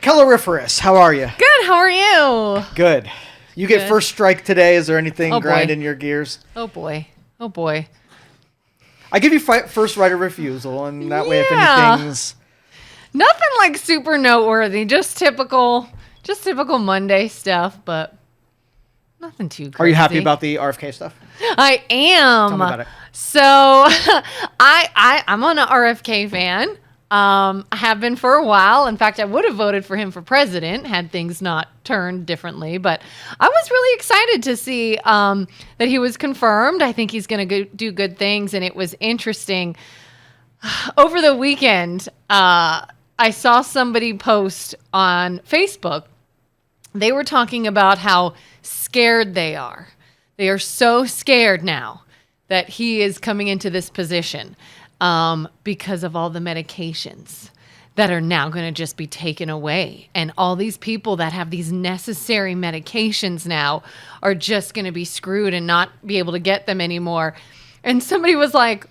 Caloriferous, how are you? Good. How are you? Good. You get Good. first strike today. Is there anything Oh, boy. grinding your gears? Oh boy. Oh boy. I give you first right of refusal, and that way if Yeah. anything's... Nothing like super noteworthy. Just typical Monday stuff, but nothing too crazy. Are you happy about the RFK stuff? I am. Tell me about it. So I'm an RFK fan. I have been for a while. In fact, I would have voted for him for president had things not turned differently. But I was really excited to see that he was confirmed. I think he's going to do good things. And it was interesting. Over the weekend, I saw somebody post on Facebook. They were talking about how scared they are. They are so scared now that he is coming into this position. Because of all the medications that are now going to just be taken away. And all these people that have these necessary medications now are just going to be screwed and not be able to get them anymore. And somebody was like,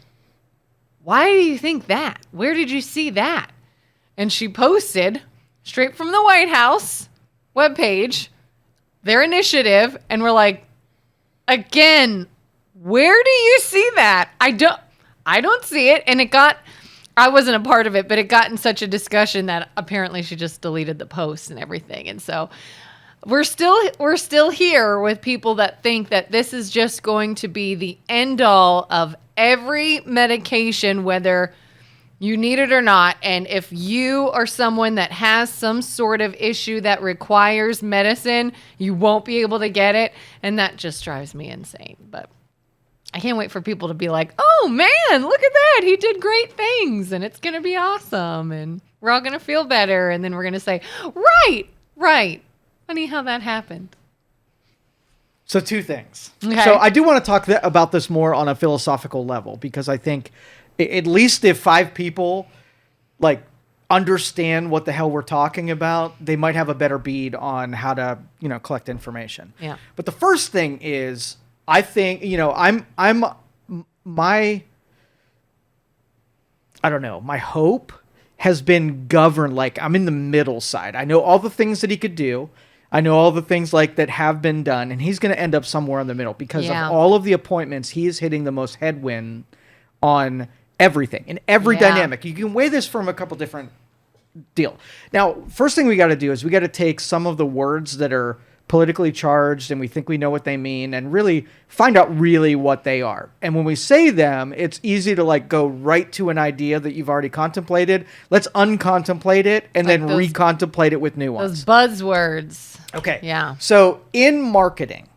why do you think that? Where did you see that? And she posted straight from the White House webpage, their initiative. And we're like, again, where do you see that? I don't see it. And I wasn't a part of it, but it got in such a discussion that apparently she just deleted the post and everything. And so we're still here with people that think that this is just going to be the end all of every medication, whether you need it or not. And if you are someone that has some sort of issue that requires medicine, you won't be able to get it. And that just drives me insane. But I can't wait for people to be like, oh man, look at that. He did great things and it's going to be awesome. And we're all going to feel better. And then we're going to say, right. Funny how that happened. So two things. Okay. So I do want to talk about this more on a philosophical level, because I think at least if 5 people like understand what the hell we're talking about, they might have a better bead on how to, collect information. Yeah. But the first thing is, I think, my hope has been governed, like I'm in the middle side. I know all the things that he could do. I know all the things like that have been done, and he's going to end up somewhere in the middle because of all of the appointments. He is hitting the most headwind on everything, in every dynamic. You can weigh this from a couple different deal. Now, first thing we got to do is we got to take some of the words that are politically charged and we think we know what they mean and really find out really what they are. And when we say them, it's easy to like go right to an idea that you've already contemplated. Let's uncontemplate it and then recontemplate it with new ones. Those buzzwords. Okay. Yeah. So in marketing,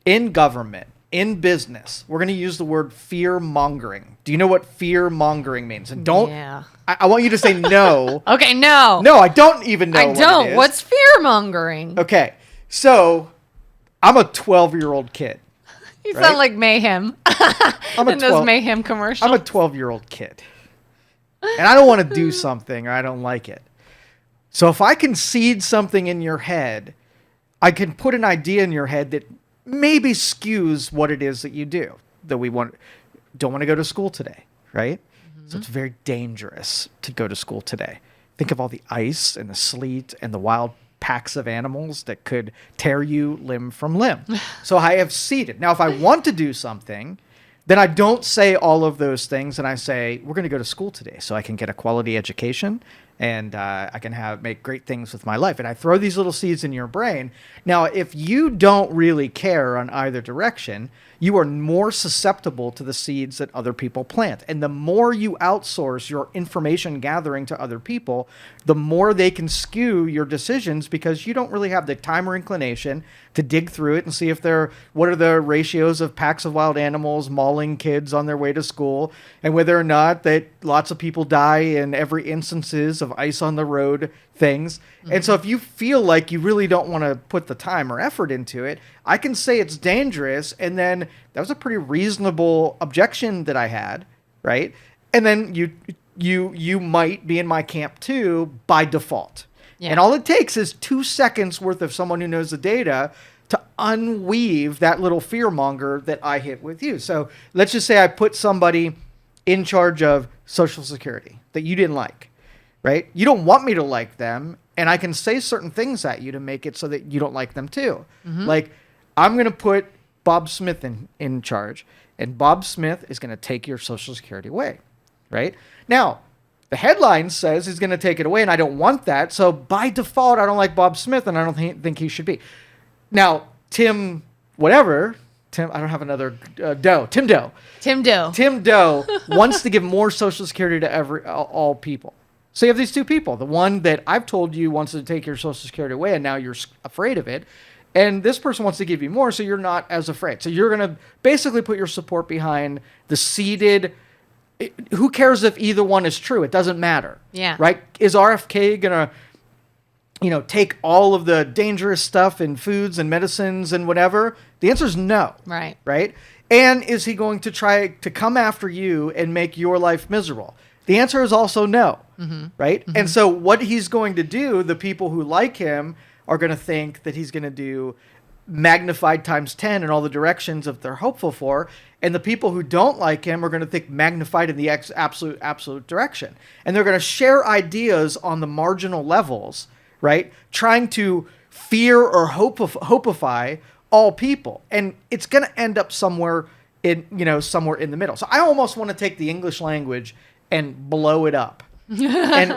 in government, in business, we're going to use the word fear mongering. Do you know what fear mongering means? And don't, I want you to say no. Okay. No. No, I don't even know. I don't. What it is. What's fear mongering? Okay. So, I'm a 12-year-old kid. You sound like Mayhem. In those Mayhem commercials. I'm a 12-year-old kid. And I don't want to do something or I don't like it. So, if I can seed something in your head, I can put an idea in your head that maybe skews what it is that you do. That we don't want to go to school today, right? Mm-hmm. So, it's very dangerous to go to school today. Think of all the ice and the sleet and the wild packs of animals that could tear you limb from limb. So I have seeded. Now, if I want to do something, then I don't say all of those things. And I say, we're going to go to school today so I can get a quality education and I can make great things with my life. And I throw these little seeds in your brain. Now, if you don't really care on either direction, you are more susceptible to the seeds that other people plant. And the more you outsource your information gathering to other people, the more they can skew your decisions because you don't really have the time or inclination to dig through it and see what are the ratios of packs of wild animals mauling kids on their way to school, and whether or not that lots of people die in every instances of ice on the road things. Mm-hmm. And so if you feel like you really don't want to put the time or effort into it, I can say it's dangerous. And then that was a pretty reasonable objection that I had, right? And then you might be in my camp too by default. Yeah. And all it takes is 2 seconds worth of someone who knows the data to unweave that little fearmonger that I hit with you. So let's just say I put somebody in charge of Social Security that you didn't like, right? You don't want me to like them. and I can say certain things at you to make it so that you don't like them too. Like, I'm going to put Bob Smith in charge, and Bob Smith is going to take your Social Security away, right? Now, the headline says he's going to take it away, and I don't want that. So by default, I don't like Bob Smith, and I don't think he should be. Now, Tim Doe. Tim Doe wants to give more Social Security to all people. So you have these two people. The one that I've told you wants to take your Social Security away, and now you're afraid of it. And this person wants to give you more, so you're not as afraid. So you're going to basically put your support behind the seeded. Who cares if either one is true? It doesn't matter. Yeah. Right? Is RFK going to, take all of the dangerous stuff in foods and medicines and whatever? The answer is no. Right. Right? And is he going to try to come after you and make your life miserable? The answer is also no. Right? And so what he's going to do, the people who like him are going to think that he's going to do magnified times 10 in all the directions that they're hopeful for. And the people who don't like him are going to think magnified in the absolute direction. And they're going to share ideas on the marginal levels, right? Trying to fear or hopeify all people. And it's going to end up somewhere in the middle. So I almost want to take the English language and blow it up and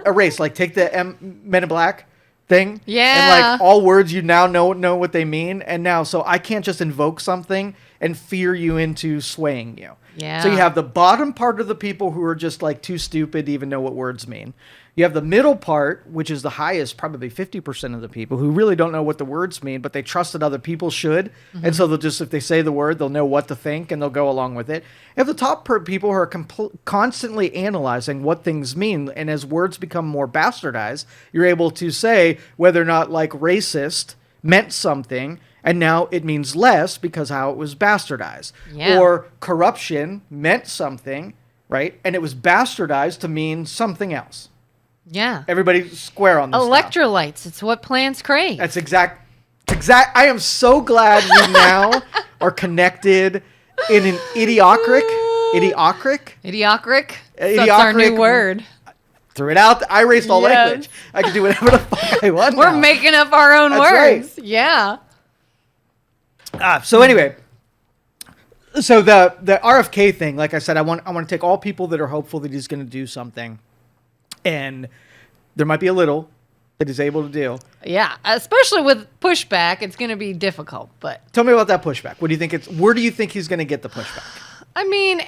erase, like take the Men in Black thing. Yeah. And like all words you now know what they mean. And now, so I can't just invoke something and fear you into swaying you. Yeah. So you have the bottom part of the people who are just like too stupid to even know what words mean. You have the middle part, which is the highest, probably 50% of the people who really don't know what the words mean, but they trust that other people should. And so they'll just, if they say the word, they'll know what to think and they'll go along with it. You have the top people who are constantly analyzing what things mean. And as words become more bastardized, you're able to say whether or not like racist meant something and now it means less because how it was bastardized. Yeah. Or corruption meant something, right? And it was bastardized to mean something else. Yeah. Everybody's square on this. Electrolytes. It's what plants crave. That's exact. I am so glad we now are connected in an idiocratic. That's our new word. Threw it out. I erased all language. I can do whatever the fuck I want. We're making up our own words. Right. Yeah. So anyway, so the RFK thing, like I said, I want to take all people that are hopeful that he's going to do something. And there might be a little that he's able to do. Yeah, especially with pushback, it's going to be difficult. But tell me about that pushback. What do you think where do you think he's going to get the pushback? I mean,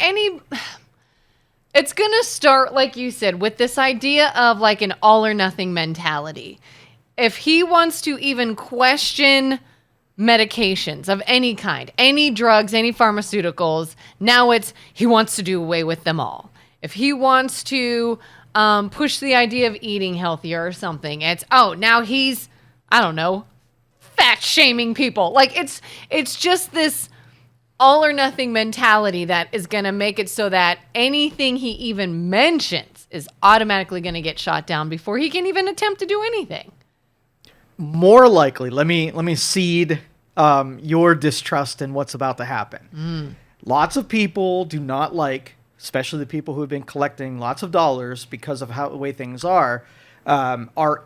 it's going to start, like you said, with this idea of like an all or nothing mentality. If he wants to even question medications of any kind, any drugs, any pharmaceuticals, now he wants to do away with them all. If he wants to push the idea of eating healthier or something, now he's, I don't know, fat shaming people. Like it's just this all or nothing mentality that is going to make it so that anything he even mentions is automatically going to get shot down before he can even attempt to do anything. More likely, let me seed your distrust in what's about to happen. Lots of people do not like, especially the people who have been collecting lots of dollars because of the way things are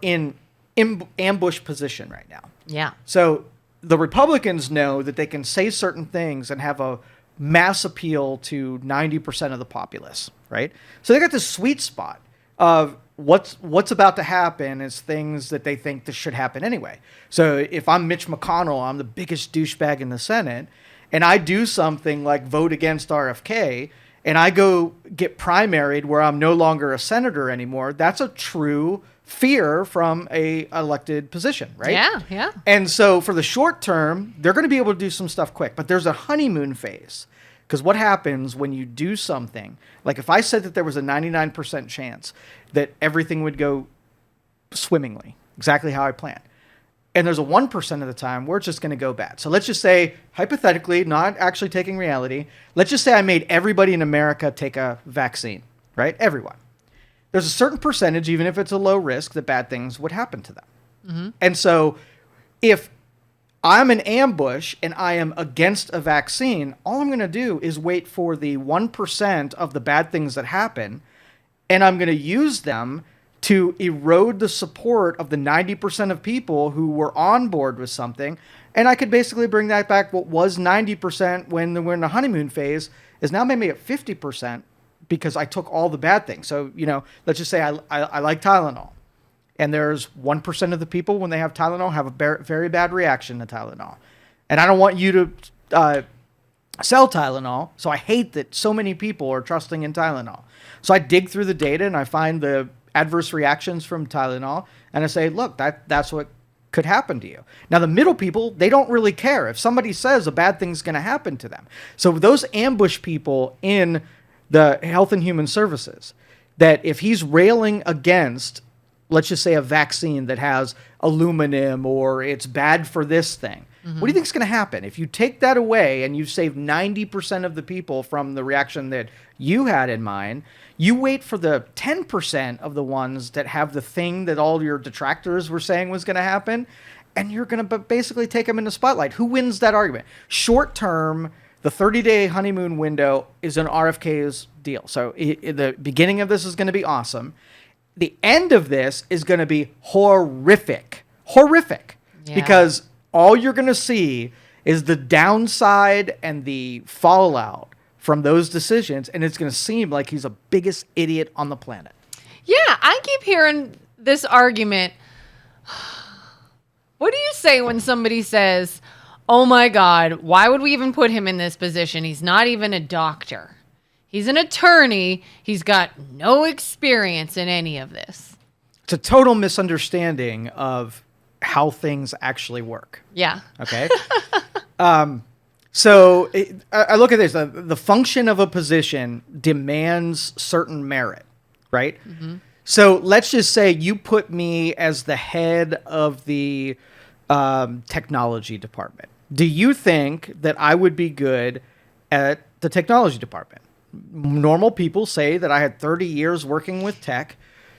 in ambush position right now. Yeah. So the Republicans know that they can say certain things and have a mass appeal to 90% of the populace, right? So they got this sweet spot of what's about to happen is things that they think that should happen anyway. So if I'm Mitch McConnell, I'm the biggest douchebag in the Senate, and I do something like vote against RFK, and I go get primaried where I'm no longer a senator anymore, that's a true fear from a elected position, right? Yeah, yeah. And so for the short term, they're going to be able to do some stuff quick, but there's a honeymoon phase. Because what happens when you do something, like if I said that there was a 99% chance that everything would go swimmingly, exactly how I planned, and there's a 1% of the time where it's just going to go bad. So let's just say, hypothetically, not actually taking reality, let's just say I made everybody in America take a vaccine, right? Everyone. There's a certain percentage, even if it's a low risk, that bad things would happen to them. Mm-hmm. And so if I'm an ambush and I am against a vaccine, all I'm going to do is wait for the 1% of the bad things that happen, and I'm going to use them to erode the support of the 90% of people who were on board with something. And I could basically bring that back. What was 90% when we're in the honeymoon phase is now maybe at 50% because I took all the bad things. So, let's just say I like Tylenol. And there's 1% of the people when they have Tylenol have a very bad reaction to Tylenol. And I don't want you to sell Tylenol. So I hate that so many people are trusting in Tylenol. So I dig through the data and I find the adverse reactions from Tylenol. And I say, look, that's what could happen to you. Now, the middle people, they don't really care. If somebody says a bad thing's going to happen to them. So those ambush people in the Health and Human Services, that if he's railing against, let's just say, a vaccine that has aluminum or it's bad for this thing, what do you think is going to happen? If you take that away and you've saved 90% of the people from the reaction that you had in mind, you wait for the 10% of the ones that have the thing that all your detractors were saying was going to happen, and you're going to basically take them in the spotlight. Who wins that argument? Short term, the 30-day honeymoon window is an RFK's deal. So the beginning of this is going to be awesome. The end of this is going to be horrific. Yeah. Because all you're going to see is the downside and the fallout from those decisions, and it's going to seem like he's the biggest idiot on the planet. Yeah, I keep hearing this argument. What do you say when somebody says, oh my God, why would we even put him in this position? He's not even a doctor. He's an attorney. He's got no experience in any of this. It's a total misunderstanding of how things actually work. Yeah. Okay. So I look at this. The function of a position demands certain merit, right? Mm-hmm. So let's just say you put me as the head of the technology department. Do you think that I would be good at the technology department? Normal people say that I had 30 years working with tech.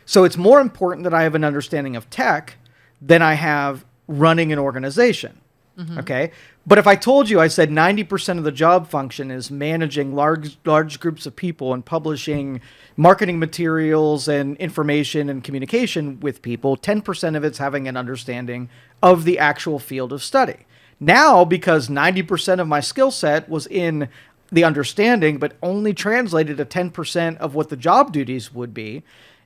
So it's more important that I have an understanding of tech than I have running an organization. Mm-hmm. Okay. But if I told you, I said 90% of the job function is managing large groups of people and publishing marketing materials and information and communication with people, 10% of it's having an understanding of the actual field of study. Now, because 90% of my skill set was in the understanding, but only translated to 10% of what the job duties would be,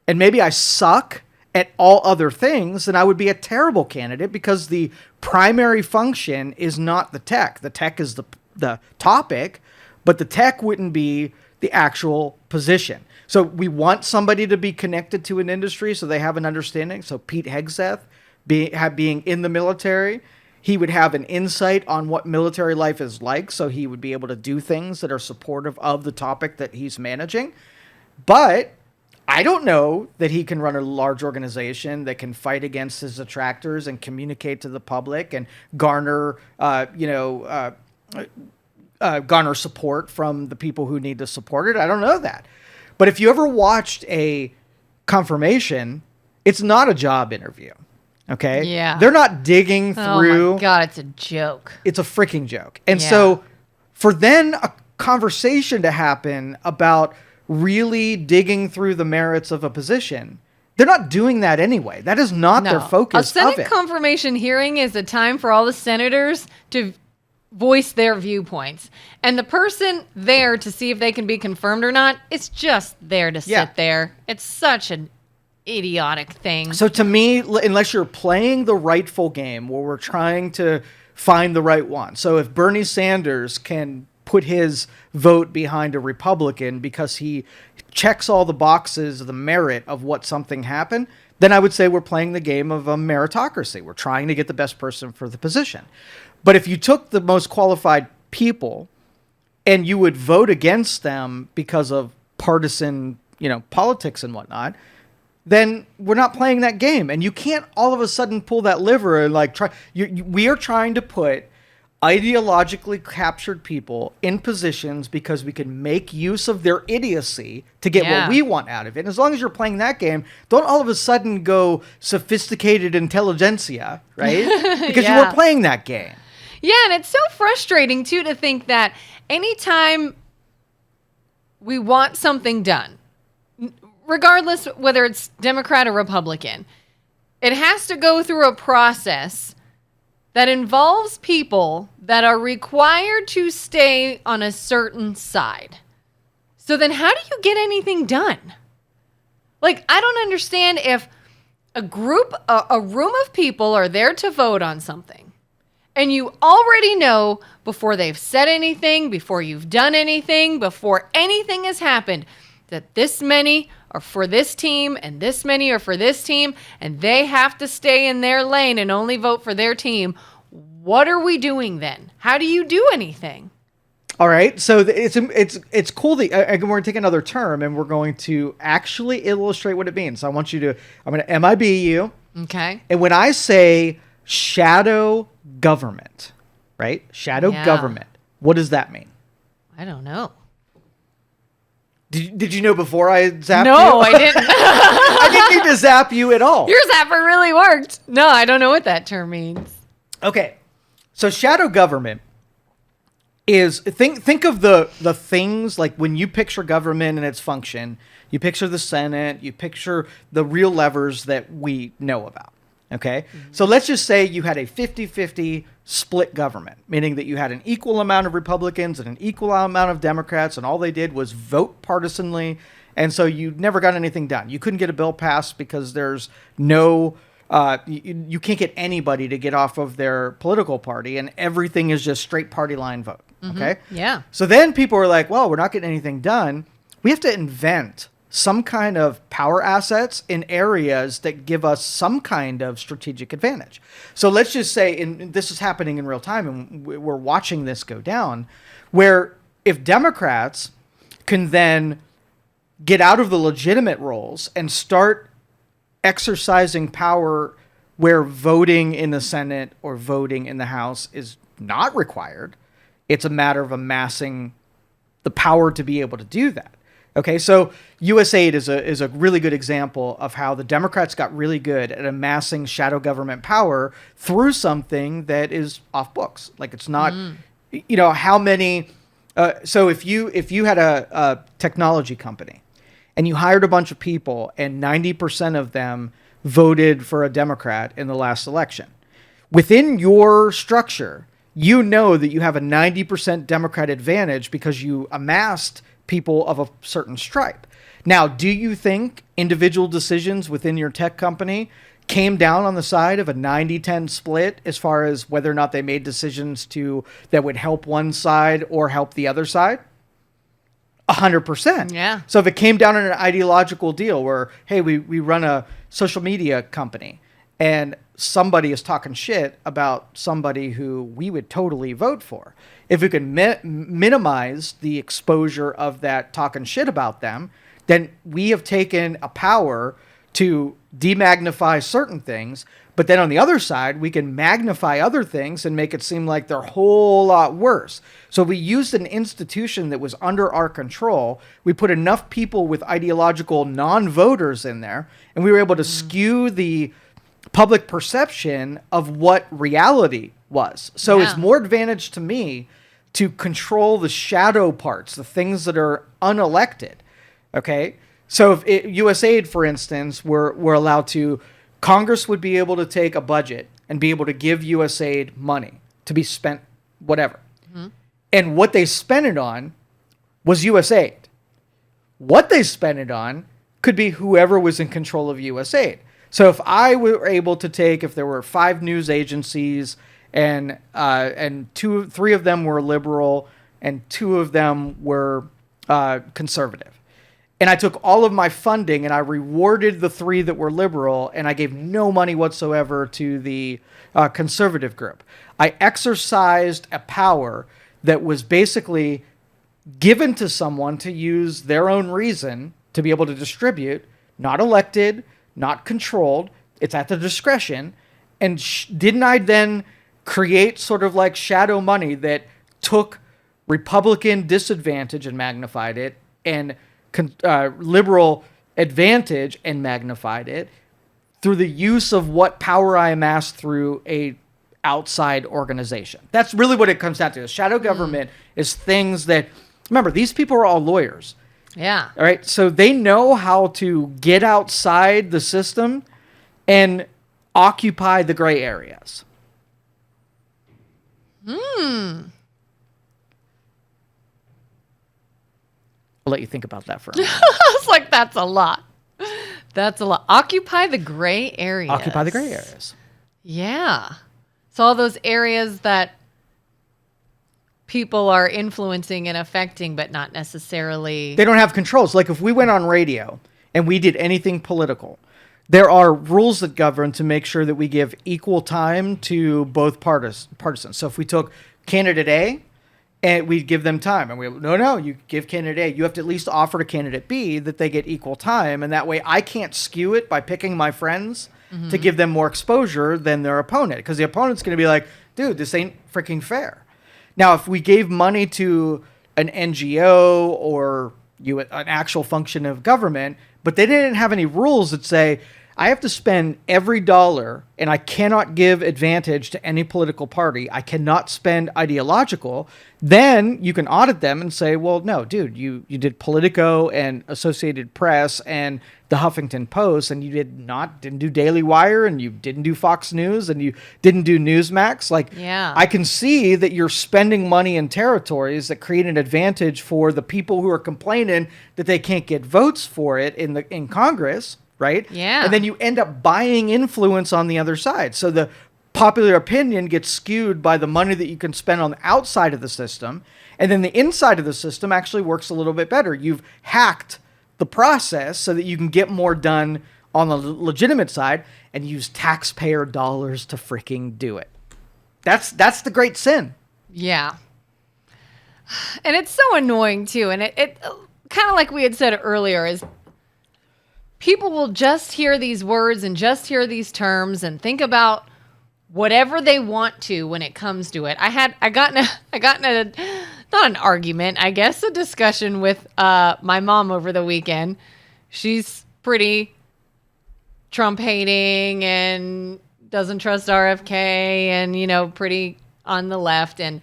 and maybe I suck at all other things, then I would be a terrible candidate because the primary function is not the tech. The tech is the topic, but the tech wouldn't be the actual position. So we want somebody to be connected to an industry so they have an understanding. So Pete Hegseth being in the military, he would have an insight on what military life is like, so he would be able to do things that are supportive of the topic that he's managing. But I don't know that he can run a large organization that can fight against his detractors and communicate to the public and garner support from the people who need to support it. I don't know that. But if you ever watched a confirmation, it's not a job interview. Okay? Yeah. They're not digging through. Oh my God, it's a joke. It's a freaking joke. And so for then a conversation to happen about really digging through the merits of a position, they're not doing that anyway. That is not their focus. A Senate confirmation hearing is a time for all the senators to voice their viewpoints. And the person there to see if they can be confirmed or not, it's just there to sit there. It's such an idiotic thing. So to me, unless you're playing the rightful game where we're trying to find the right one. So if Bernie Sanders can put his vote behind a Republican because he checks all the boxes of the merit of what something happened, then I would say we're playing the game of a meritocracy. We're trying to get the best person for the position. But if you took the most qualified people and you would vote against them because of partisan, politics and whatnot, then we're not playing that game. And you can't all of a sudden pull that lever and we are trying to put ideologically captured people in positions because we can make use of their idiocy to get what we want out of it. And as long as you're playing that game, don't all of a sudden go sophisticated intelligentsia, right? Because you were playing that game. Yeah, and it's so frustrating, too, to think that anytime we want something done, regardless whether it's Democrat or Republican, it has to go through a process that involves people that are required to stay on a certain side. So then how do you get anything done? Like, I don't understand if a room of people are there to vote on something, and you already know before they've said anything, before you've done anything, before anything has happened, that this many are for this team and this many are for this team, and they have to stay in their lane and only vote for their team. What are we doing then? How do you do anything? All right, so it's cool that we're going to take another term and we're going to actually illustrate what it means. So I'm going to MIB you. Okay. And when I say shadow government, right? Shadow government. What does that mean? I don't know. Did you know before I zapped you? No, I didn't. I didn't need to zap you at all. Your zapper really worked. No, I don't know what that term means. Okay, so shadow government is think of the things like when you picture government and its function, you picture the Senate, you picture the real levers that we know about. Okay, so let's just say you had a 50-50 split government, meaning that you had an equal amount of Republicans and an equal amount of Democrats, and all they did was vote partisanly, and so you never got anything done. You couldn't get a bill passed because there's no you can't get anybody to get off of their political party, and everything is just straight party line vote. Okay? Yeah. So then people are like, well, we're not getting anything done. We have to invent some kind of power assets in areas that give us some kind of strategic advantage. So let's just say, and this is happening in real time, and we're watching this go down, where if Democrats can then get out of the legitimate roles and start exercising power where voting in the Senate or voting in the House is not required, it's a matter of amassing the power to be able to do that. Okay, so USAID is a really good example of how the Democrats got really good at amassing shadow government power through something that is off books. Like it's not, how many. So if you had a technology company and you hired a bunch of people and 90% of them voted for a Democrat in the last election, within your structure, you know that you have a 90% Democrat advantage because you amassed people of a certain stripe. Now, do you think individual decisions within your tech company came down on the side of a 90-10 split as far as whether or not they made decisions that would help one side or help the other side? 100%. Yeah. So if it came down on an ideological deal where, hey, we run a social media company and somebody is talking shit about somebody who we would totally vote for, if we can minimize the exposure of that talking shit about them, then we have taken a power to demagnify certain things. But then on the other side, we can magnify other things and make it seem like they're a whole lot worse. So we used an institution that was under our control. We put enough people with ideological non-voters in there, and we were able to skew the public perception of what reality was. So it's more advantage to me to control the shadow parts, the things that are unelected. Okay? So if USAID, for instance, were allowed to, Congress would be able to take a budget and be able to give USAID money to be spent whatever. Mm-hmm. And what they spent it on was USAID. What they spent it on could be whoever was in control of USAID. So if I were able to take, if there were 5 news agencies and 3 of them were liberal and 2 of them were conservative, and I took all of my funding and I rewarded the 3 that were liberal and I gave no money whatsoever to the conservative group, I exercised a power that was basically given to someone to use their own reason to be able to distribute, not elected, not controlled. It's at the discretion. And didn't I then create sort of like shadow money that took Republican disadvantage and magnified it, and liberal advantage and magnified it through the use of what power I amassed through a outside organization? That's really what it comes down to. Shadow government is things that, remember, these people are all lawyers. Yeah. All right. So they know how to get outside the system and occupy the gray areas. I'll let you think about that for a moment. I was like, that's a lot. That's a lot. Occupy the gray areas. Occupy the gray areas. Yeah. So all those areas that people are influencing and affecting, but not necessarily. They don't have controls. Like if we went on radio and we did anything political, there are rules that govern to make sure that we give equal time to both partisans. So if we took candidate A and we'd give them time, and no, you give candidate A, you have to at least offer to candidate B that they get equal time. And that way I can't skew it by picking my friends to give them more exposure than their opponent. Because the opponent's going to be like, dude, this ain't freaking fair. Now, if we gave money to an NGO or an actual function of government, but they didn't have any rules that say, I have to spend every dollar and I cannot give advantage to any political party. I cannot spend ideological. Then you can audit them and say, well, no, dude, you did Politico and Associated Press and the Huffington Post, and you didn't do Daily Wire, and you didn't do Fox News, and you didn't do Newsmax. Like, yeah. I can see that you're spending money in territories that create an advantage for the people who are complaining that they can't get votes for it in Congress. Right? Yeah. And then you end up buying influence on the other side. So the popular opinion gets skewed by the money that you can spend on the outside of the system. And then the inside of the system actually works a little bit better. You've hacked the process so that you can get more done on the legitimate side and use taxpayer dollars to freaking do it. That's the great sin. Yeah. And it's so annoying too. And it kind of like we had said earlier is people will just hear these words and just hear these terms and think about whatever they want to when it comes to it. I got in a not an argument, I guess, a discussion with my mom over the weekend. She's pretty Trump hating and doesn't trust RFK and, pretty on the left. And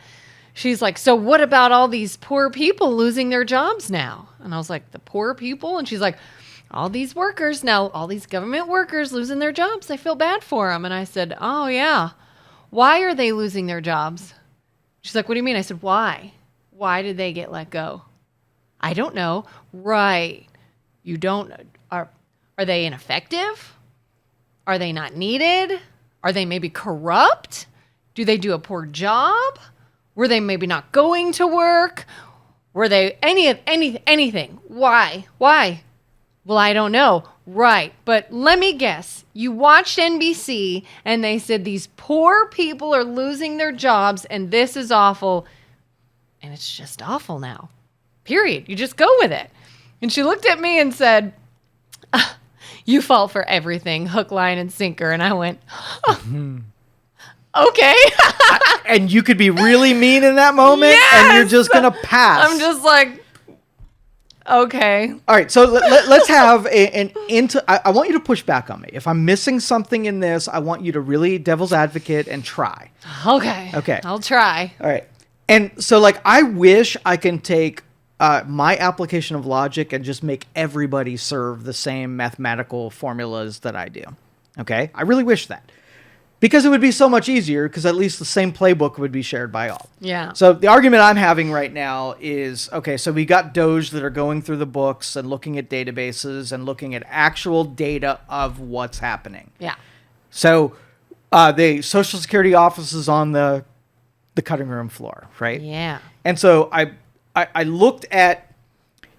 she's like, so what about all these poor people losing their jobs now? And I was like, the poor people? And she's like, all these workers now, all these government workers losing their jobs. I feel bad for them. And I said, oh, yeah. Why are they losing their jobs? She's like, what do you mean? I said, why? Why did they get let go? I don't know. Right. You don't. Are they ineffective? Are they not needed? Are they maybe corrupt? Do they do a poor job? Were they maybe not going to work? Were they anything? Why? Well, I don't know. Right. But let me guess. You watched NBC and they said these poor people are losing their jobs and this is awful. And it's just awful now. Period. You just go with it. And she looked at me and said, you fall for everything, hook, line, and sinker. And I went, okay. And you could be really mean in that moment, yes! And you're just going to pass. I'm just like, okay. All right, so let's have I want you to push back on me. If I'm missing something in this, I want you to really devil's advocate and try. Okay. I'll try. All right. And so, I wish I can take my application of logic and just make everybody serve the same mathematical formulas that I do. Okay? I really wish that. Because it would be so much easier, because at least the same playbook would be shared by all. Yeah. So the argument I'm having right now is, okay, so we got DOGE that are going through the books and looking at databases and looking at actual data of what's happening. Yeah. So the Social Security office is on the cutting room floor, right? Yeah. And so I looked at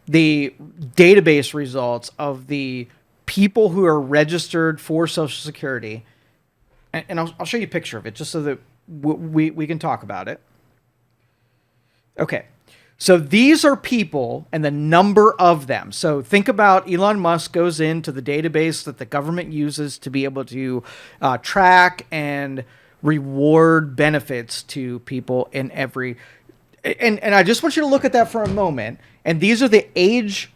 the database results of the people who are registered for Social Security. And I'll show you a picture of it just so that we can talk about it. Okay. So these are people and the number of them. So think about Elon Musk goes into the database that the government uses to be able to track and reward benefits to people in every... And I just want you to look at that for a moment. And these are the age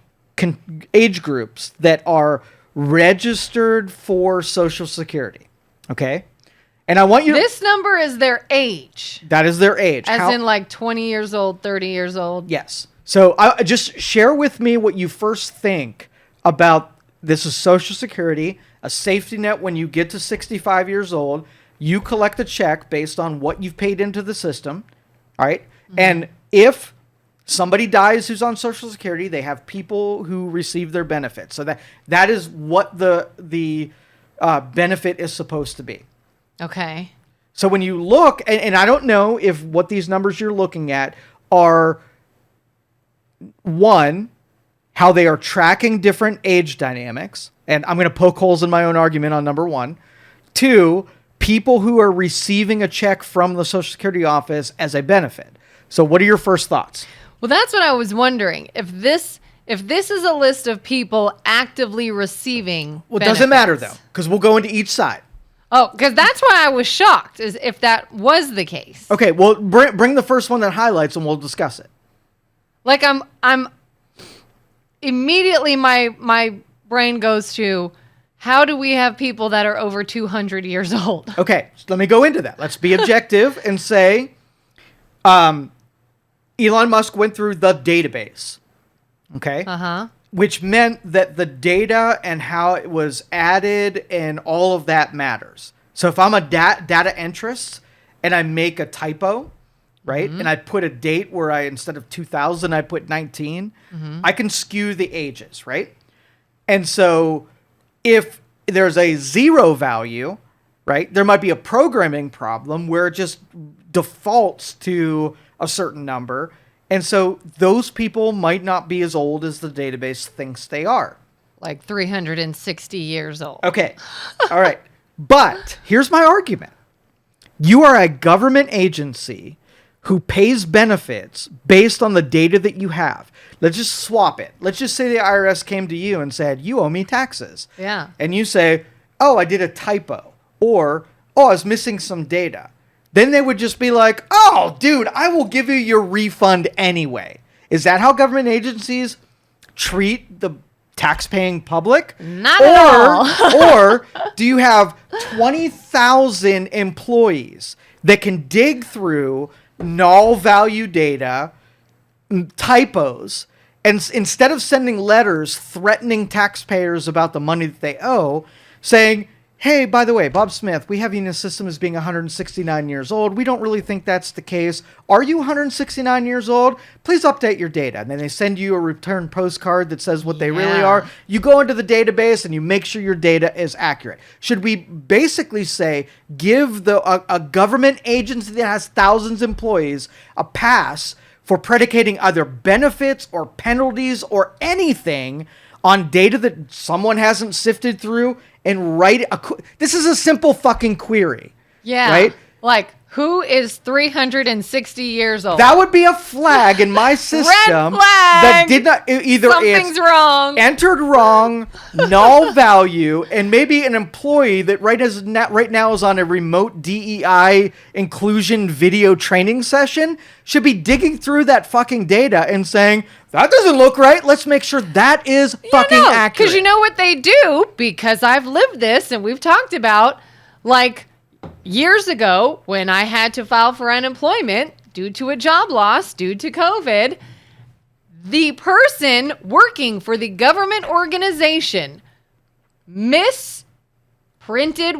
groups that are registered for Social Security. Okay? And I want you to... This number is their age. That is their age. As in 20 years old, 30 years old? Yes. So just share with me what you first think about this is Social Security, a safety net when you get to 65 years old. You collect a check based on what you've paid into the system, all right? Mm-hmm. And if somebody dies who's on Social Security, they have people who receive their benefits. So that is what the benefit is supposed to be. Okay. So when you look, and I don't know if what these numbers you're looking at are, one, how they are tracking different age dynamics. And I'm going to poke holes in my own argument on number one. Two, people who are receiving a check from the Social Security office as a benefit. So what are your first thoughts? Well, that's what I was wondering. If this is a list of people actively receiving Well, it doesn't matter, though, because we'll go into each side. Oh, because that's why I was shocked, is if that was the case. Okay, well, bring the first one that highlights and we'll discuss it. Like, I'm immediately my brain goes to, how do we have people that are over 200 years old? Okay, so let me go into that. Let's be objective and say Elon Musk went through the database, okay? Uh-huh. Which meant that the data and how it was added and all of that matters. So if I'm a data entrist and I make a typo, right, and I put a date where instead of 2000, I put 19, I can skew the ages, right? And so if there's a zero value, right, there might be a programming problem where it just defaults to a certain number. And so those people might not be as old as the database thinks they are. Like 360 years old. Okay. All right. But here's my argument. You are a government agency who pays benefits based on the data that you have. Let's just swap it. Let's just say the IRS came to you and said, you owe me taxes. Yeah. And you say, oh, I did a typo. Or, oh, I was missing some data. Then they would just be like, oh, dude, I will give you your refund anyway. Is that how government agencies treat the tax-paying public? Not at all. Or do you have 20,000 employees that can dig through null value data, typos, and instead of sending letters threatening taxpayers about the money that they owe, saying, hey, by the way, Bob Smith, we have you in the system as being 169 years old. We don't really think that's the case. Are you 169 years old? Please update your data. And then they send you a return postcard that says what they really are. You go into the database and you make sure your data is accurate. Should we basically say, give a government agency that has thousands of employees a pass for predicating either benefits or penalties or anything on data that someone hasn't sifted through and write this is a simple fucking query. Yeah. Right? Like, who is 360 years old? That would be a flag in my system. Red flag! That did not either Something's wrong. Entered wrong, null value, and maybe an employee that right now is on a remote DEI inclusion video training session should be digging through that fucking data and saying, that doesn't look right. Let's make sure that is fucking accurate. Because you know what they do? Because I've lived this and we've talked about, like, years ago when I had to file for unemployment due to a job loss, due to COVID, the person working for the government organization misprinted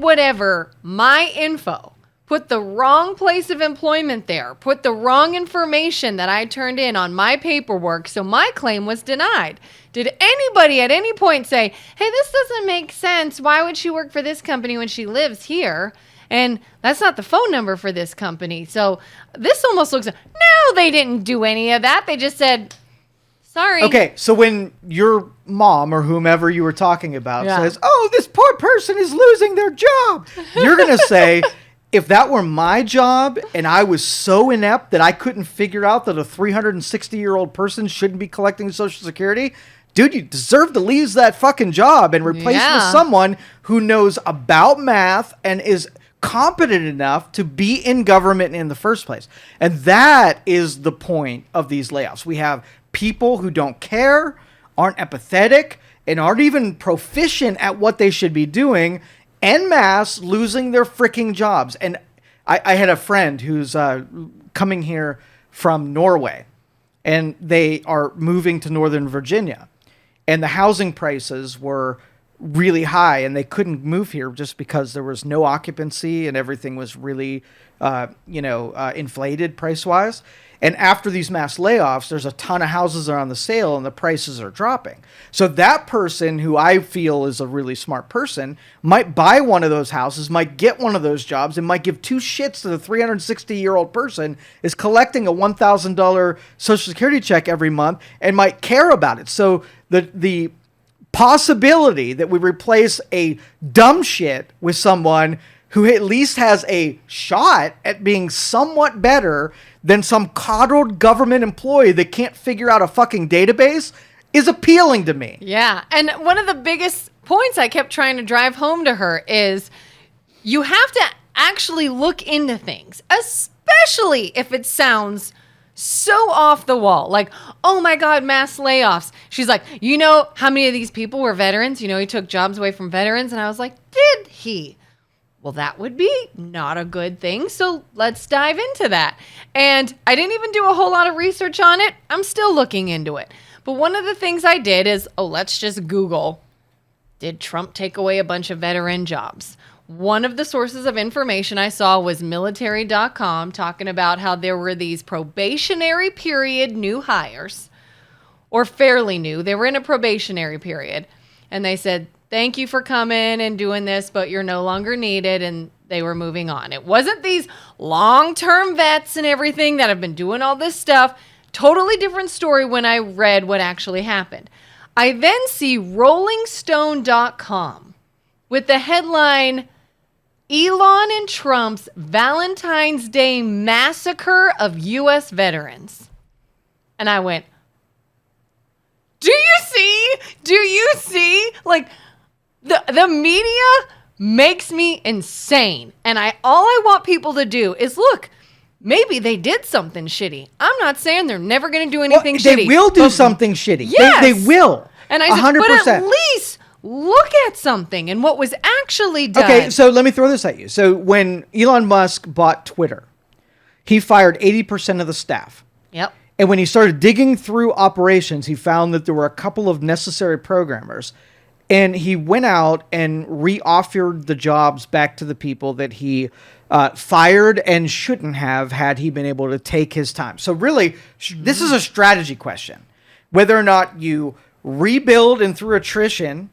whatever, my info. Put the wrong place of employment there. Put the wrong information that I turned in on my paperwork, so my claim was denied. Did anybody at any point say, hey, this doesn't make sense. Why would she work for this company when she lives here? And that's not the phone number for this company. So this almost looks... No, they didn't do any of that. They just said, sorry. Okay, so when your mom or whomever you were talking about says, oh, this poor person is losing their job, you're going to say... If that were my job and I was so inept that I couldn't figure out that a 360-year-old person shouldn't be collecting Social Security, dude, you deserve to leave that fucking job and replace with someone who knows about math and is competent enough to be in government in the first place. And that is the point of these layoffs. We have people who don't care, aren't empathetic, and aren't even proficient at what they should be doing, en masse losing their freaking jobs. And I had a friend who's coming here from Norway. and they are moving to Northern Virginia. And the housing prices were really high, and they couldn't move here just because there was no occupancy and everything was really, inflated price-wise. And after these mass layoffs, there's a ton of houses that are on the sale and the prices are dropping. So that person, who I feel is a really smart person, might buy one of those houses, might get one of those jobs, and might give two shits to the 360-year-old person is collecting a $1,000 Social Security check every month and might care about it. So the possibility that we replace a dumb shit with someone who at least has a shot at being somewhat better than some coddled government employee that can't figure out a fucking database is appealing to me. Yeah. And one of the biggest points I kept trying to drive home to her is you have to actually look into things, especially if it sounds so off the wall. Like, oh my God, mass layoffs. She's like, you know how many of these people were veterans? You know, he took jobs away from veterans. And I was like, did he? Well, that would be not a good thing. So let's dive into that. And I didn't even do a whole lot of research on it. I'm still looking into it. But one of the things I did is, let's just Google, did Trump take away a bunch of veteran jobs? One of the sources of information I saw was military.com, talking about how there were these probationary period new hires, or fairly new. They were in a probationary period. And they said, thank you for coming and doing this, but you're no longer needed. And they were moving on. It wasn't these long-term vets and everything that have been doing all this stuff. Totally different story when I read what actually happened. I then see rollingstone.com with the headline, Elon and Trump's Valentine's Day massacre of U.S. veterans. And I went, do you see? Like, the media makes me insane. And all I want people to do is look, maybe they did something shitty. I'm not saying they're never going to do anything shitty. They will do something shitty. Yes. They will. And I said, 100%. but at least look at something and what was actually done. Okay, so let me throw this at you. So when Elon Musk bought Twitter, he fired 80% of the staff. Yep. And when he started digging through operations, he found that there were a couple of necessary programmers. And he went out and re-offered the jobs back to the people that he fired and shouldn't have had he been able to take his time. So really, this is a strategy question. Whether or not you rebuild and through attrition,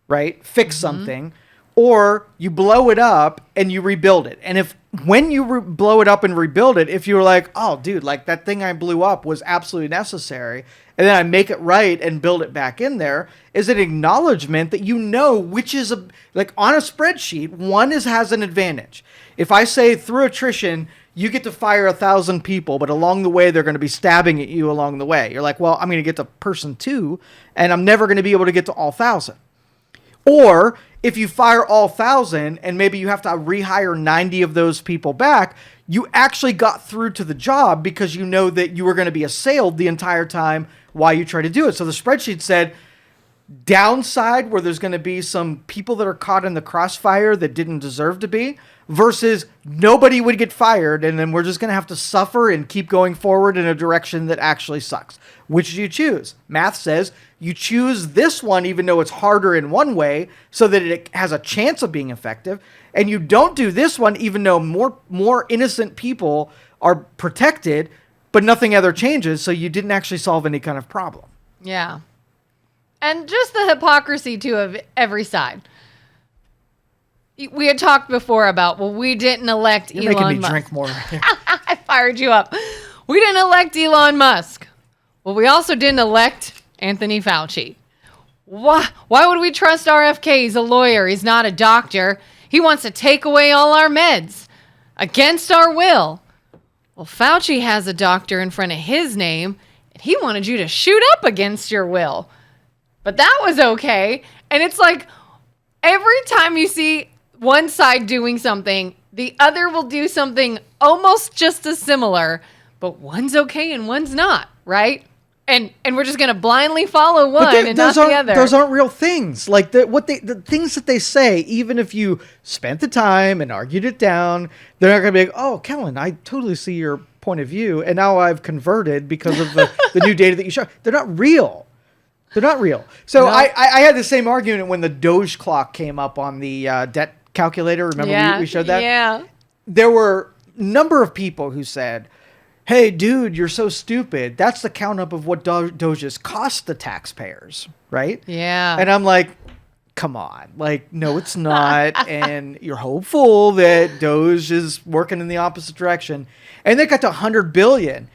right, fix something, or you blow it up and you rebuild it. And if when you blow it up and rebuild it, if you're like, oh, dude, like that thing I blew up was absolutely necessary, and then I make it right and build it back in there, is an acknowledgement that you know which is like on a spreadsheet, one has an advantage. If I say through attrition, you get to fire 1,000 people, but along the way, they're going to be stabbing at you along the way. You're like, well, I'm going to get to person 2, and I'm never going to be able to get to all 1,000. Or if you fire all 1,000 and maybe you have to rehire 90 of those people back, you actually got through to the job because you know that you were going to be assailed the entire time while you try to do it. So the spreadsheet said downside where there's going to be some people that are caught in the crossfire that didn't deserve to be, versus nobody would get fired and then we're just going to have to suffer and keep going forward in a direction that actually sucks. Which do you choose? Math says you choose this one even though it's harder in one way so that it has a chance of being effective, and you don't do this one even though more innocent people are protected but nothing other changes, so you didn't actually solve any kind of problem. Yeah. And just the hypocrisy too of every side. We had talked before about, well, we didn't elect You're Elon making me Musk. drink more. I fired you up. We didn't elect Elon Musk. Well, we also didn't elect Anthony Fauci. Why would we trust RFK? He's a lawyer. He's not a doctor. He wants to take away all our meds against our will. Well, Fauci has a doctor in front of his name, and he wanted you to shoot up against your will. But that was okay. And it's like every time you see one side doing something, the other will do something almost just as similar, but one's okay and one's not, right? And we're just going to blindly follow one and not the other. Those aren't real things. Like the things that they say, even if you spent the time and argued it down, they're not going to be like, oh, Kelin, I totally see your point of view, and now I've converted because of the new data that you show. They're not real. They're not real. So No. I had the same argument when the DOGE clock came up on the debt calculator. Remember we showed that? Yeah. There were a number of people who said, hey, dude, you're so stupid. That's the count up of what DOGE's cost the taxpayers, right? Yeah. And I'm like, come on. Like, no, it's not. And you're hopeful that DOGE is working in the opposite direction. And they got to $100 billion.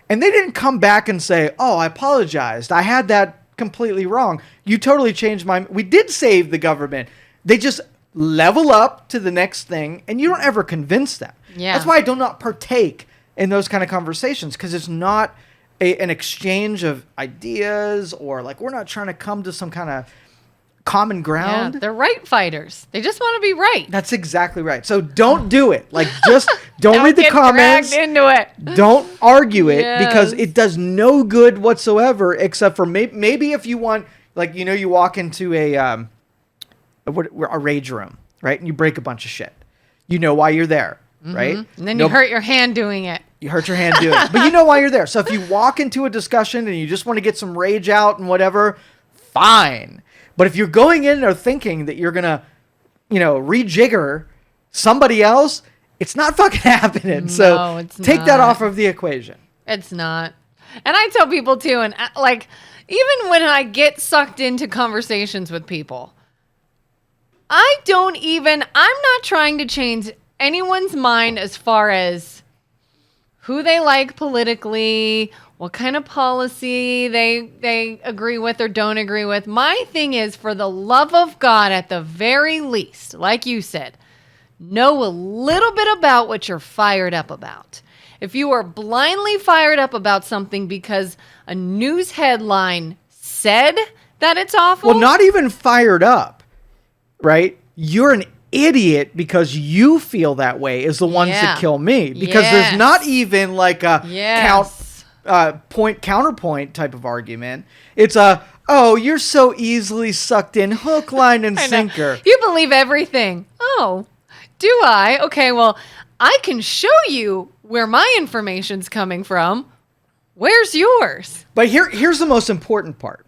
And they didn't come back and say, oh, I apologized. I had that completely wrong. You totally changed my... We did save the government. They just level up to the next thing, and you don't ever convince them. Yeah. That's why I do not partake in those kind of conversations, because it's not an exchange of ideas, or like we're not trying to come to some kind of common ground. Yeah, they're right fighters. They just want to be right. That's exactly right. So don't do it. Like, just don't read the get comments. dragged into it. Don't argue it, because Yes. it does no good whatsoever, except for maybe if you want, like, you know, you walk into a rage room, right? And you break a bunch of shit. You know why you're there, right? And then you hurt your hand doing it. You hurt your hand doing it. But you know why you're there. So if you walk into a discussion and you just want to get some rage out and whatever, fine. But if you're going in there thinking that you're going to, you know, rejigger somebody else, it's not fucking happening. So it's take not. that off of the equation. It's not. And I tell people too, and like, even when I get sucked into conversations with people, I'm not trying to change anyone's mind as far as who they like politically, what kind of policy they agree with or don't agree with. My thing is, for the love of God, at the very least, like you said, know a little bit about what you're fired up about. If you are blindly fired up about something because a news headline said that it's awful. Well, not even fired up, right? You're an idiot because you feel that way is the ones that kill me. Because there's not even like a counterpoint type of argument. It's oh, you're so easily sucked in, hook, line, and sinker. You believe everything. Oh, do I? Okay, well, I can show you where my information's coming from. Where's yours? But here's the most important part.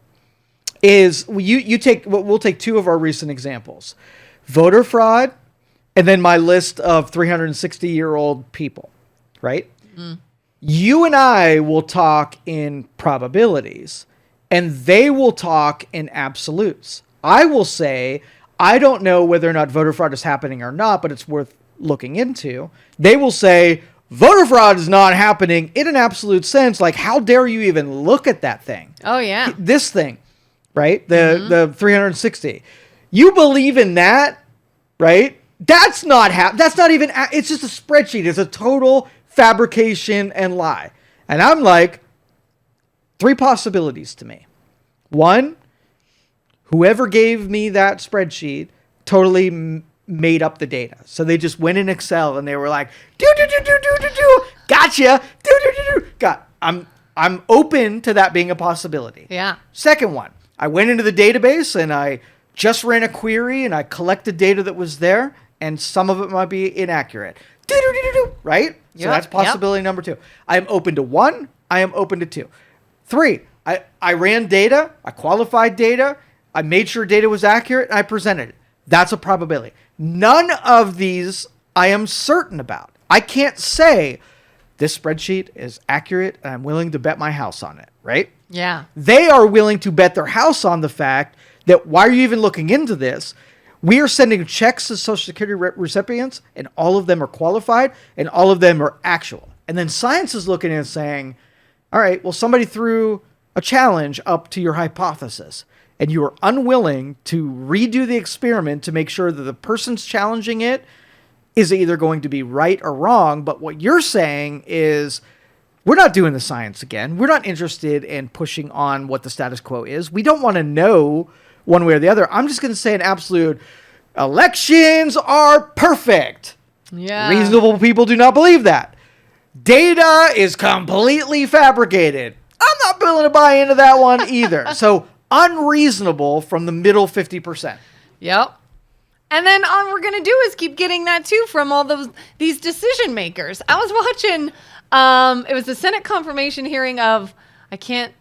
Is we'll take two of our recent examples. Voter fraud, and then my list of 360-year-old people, right? You and I will talk in probabilities, and they will talk in absolutes. I will say, I don't know whether or not voter fraud is happening or not, but it's worth looking into. They will say, voter fraud is not happening in an absolute sense. Like, how dare you even look at that thing? Oh, yeah. This thing, right? The 360. You believe in that, right? That's not even, it's just a spreadsheet. It's a total fabrication and lie. And I'm like, three possibilities to me. One, whoever gave me that spreadsheet totally made up the data. So they just went in Excel and they were like, gotcha, I'm open to that being a possibility. Yeah. Second one, I went into the database and I just ran a query and I collected data that was there, and some of it might be inaccurate. Right? So that's possibility number two. I am open to one. I am open to two. Three, I ran data. I qualified data. I made sure data was accurate, and I presented it. That's a probability. None of these I am certain about. I can't say this spreadsheet is accurate and I'm willing to bet my house on it, right? Yeah. They are willing to bet their house on the fact that, why are you even looking into this? We are sending checks to Social Security recipients, and all of them are qualified, and all of them are actual. And then science is looking and saying, all right, well, somebody threw a challenge up to your hypothesis, and you are unwilling to redo the experiment to make sure that the person's challenging it is either going to be right or wrong. But what you're saying is, we're not doing the science again. We're not interested in pushing on what the status quo is. We don't want to know one way or the other. I'm just going to say an absolute, elections are perfect. Yeah. Reasonable people do not believe that. Data is completely fabricated. I'm not willing to buy into that one either. So unreasonable from the middle 50%. Yep. And then all we're going to do is keep getting that too from all these decision makers. I was watching It was the Senate confirmation hearing of, I can't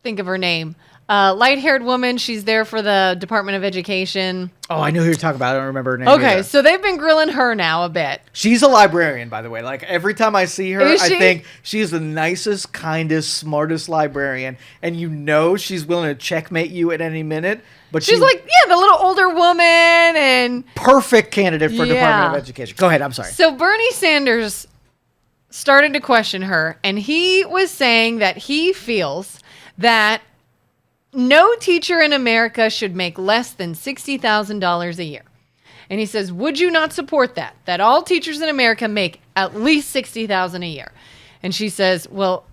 think of her name. Light-haired woman. She's there for the Department of Education. Oh, I know who you're talking about. I don't remember her name. Okay, either. so they've been grilling her now a bit. She's a librarian, by the way. Like, every time I see her, Is I she? think she's the nicest, kindest, smartest librarian. And you know she's willing to checkmate you at any minute. But She's like, yeah, the little older woman and... perfect candidate for Yeah. Department of Education. Go ahead, I'm sorry. So Bernie Sanders started to question her, and he was saying that he feels that no teacher in America should make less than $60,000 a year. And he says, would you not support that? That all teachers in America make at least $60,000 a year. And she says, well,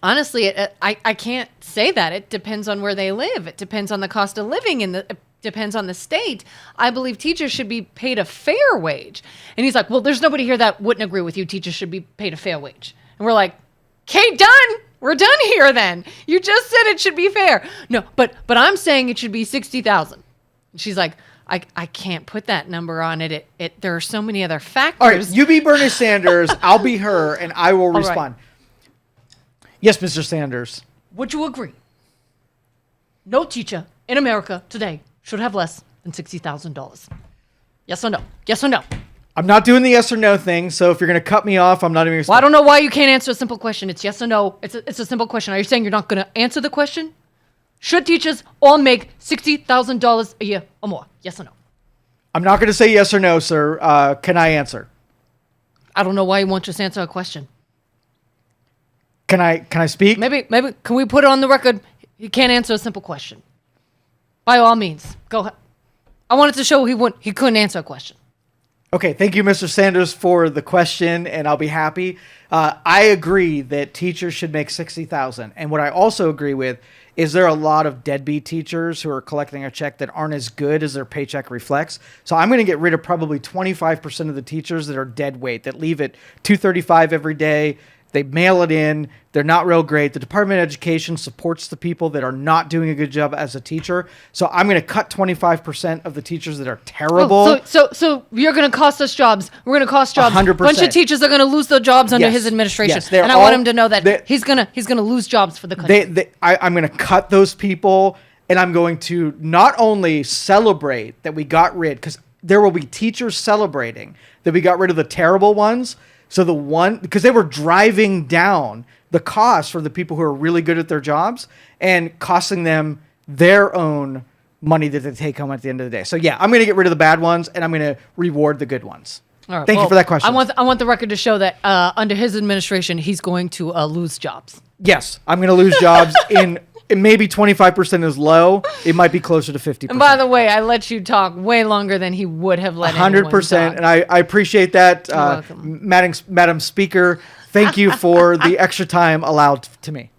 honestly, I can't say that. It depends on where they live. It depends on the cost of living, and it depends on the state. I believe teachers should be paid a fair wage. And he's like, well, there's nobody here that wouldn't agree with you. Teachers should be paid a fair wage. And we're like, okay, done. We're done here then. You just said it should be fair. No, but I'm saying it should be 60,000. And she's like, I can't put that number on it. There are so many other factors. All right, you be Bernie Sanders, I'll be her, and I will respond. Right. Yes, Mr. Sanders. Would you agree? No teacher in America today should have less than $60,000. Yes or no? Yes or no? I'm not doing the yes or no thing, so if you're going to cut me off, I'm not even Well, I don't know why you can't answer a simple question. It's yes or no. It's a simple question. Are you saying you're not going to answer the question? Should teachers all make $60,000 a year or more? Yes or no? I'm not going to say yes or no, sir. Can I answer? I don't know why you won't just answer a question. Can I speak? Maybe can we put it on the record? He can't answer a simple question. By all means, go ahead. I wanted to show he couldn't answer a question. Okay, thank you, Mr. Sanders, for the question, and I'll be happy. I agree that teachers should make $60,000, and what I also agree with is there are a lot of deadbeat teachers who are collecting a check that aren't as good as their paycheck reflects. So I'm going to get rid of probably 25% of the teachers that are dead weight, that leave at $235 every day. They mail it in. They're not real great. The Department of Education supports the people that are not doing a good job as a teacher. So I'm going to cut 25% of the teachers that are terrible. So you're going to cost us jobs. We're going to cost jobs. 100%. A bunch of teachers are going to lose their jobs under his administration. Yes, and I want him to know that he's going to lose jobs for the country. I'm going to cut those people, and I'm going to not only celebrate that we got rid, because there will be teachers celebrating that we got rid of the terrible ones. So because they were driving down the cost for the people who are really good at their jobs and costing them their own money that they take home at the end of the day. So yeah, I'm going to get rid of the bad ones, and I'm going to reward the good ones. All right, Thank you for that question. I want the record to show that under his administration, he's going to lose jobs. Yes, I'm going to lose jobs in maybe 25% is low. It might be closer to 50%. And by the way, I let you talk way longer than he would have let 100%, and I appreciate that. You're welcome. Madam Speaker, thank you for the extra time allowed to me.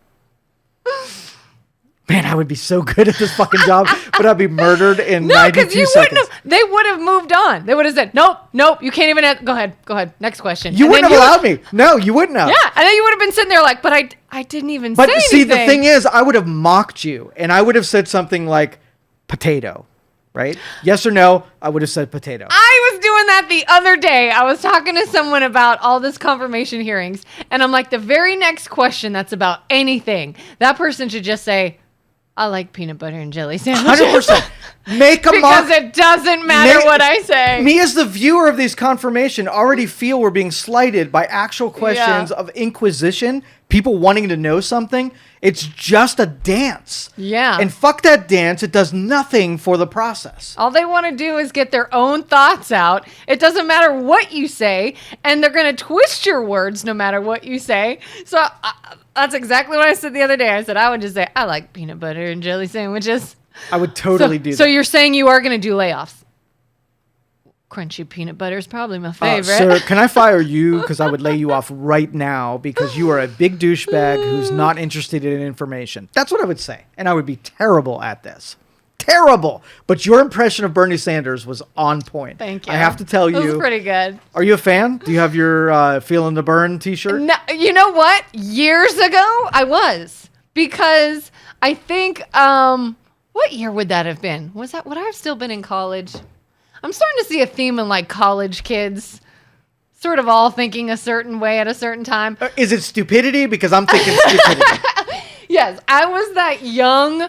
Man, I would be so good at this fucking job, but I'd be murdered in 92 seconds. They would have moved on. They would have said, nope, you can't even. Go ahead. Next question. You wouldn't have allowed me. No, you wouldn't have. Yeah, and then you would have been sitting there like, but I didn't even say anything. But see, the thing is, I would have mocked you, and I would have said something like potato, right? Yes or no, I would have said potato. I was doing that the other day. I was talking to someone about all this confirmation hearings, and I'm like, the very next question that's about anything, that person should just say, I like peanut butter and jelly sandwiches. 100%. Make a because it doesn't matter what I say. Me as the viewer of these confirmation already feel we're being slighted by actual questions of inquisition, people wanting to know something. It's just a dance. Yeah. And fuck that dance. It does nothing for the process. All they want to do is get their own thoughts out. It doesn't matter what you say, and they're going to twist your words no matter what you say. So that's exactly what I said the other day. I said I would just say, I like peanut butter and jelly sandwiches. I would totally do that. So you're saying you are going to do layoffs? Crunchy peanut butter is probably my favorite. Sir, can I fire you? Because I would lay you off right now because you are a big douchebag who's not interested in information. That's what I would say. And I would be terrible at this. Terrible. But your impression of Bernie Sanders was on point. Thank you. I have to tell you. It was pretty good. Are you a fan? Do you have your Feeling the Burn t-shirt? No, you know what? Years ago, I was. Because I think, what year would that have been? Would I have still been in college? I'm starting to see a theme in like college kids. sort of all thinking a certain way at a certain time. Is it stupidity? Because I'm thinking stupidity. Yes, I was that young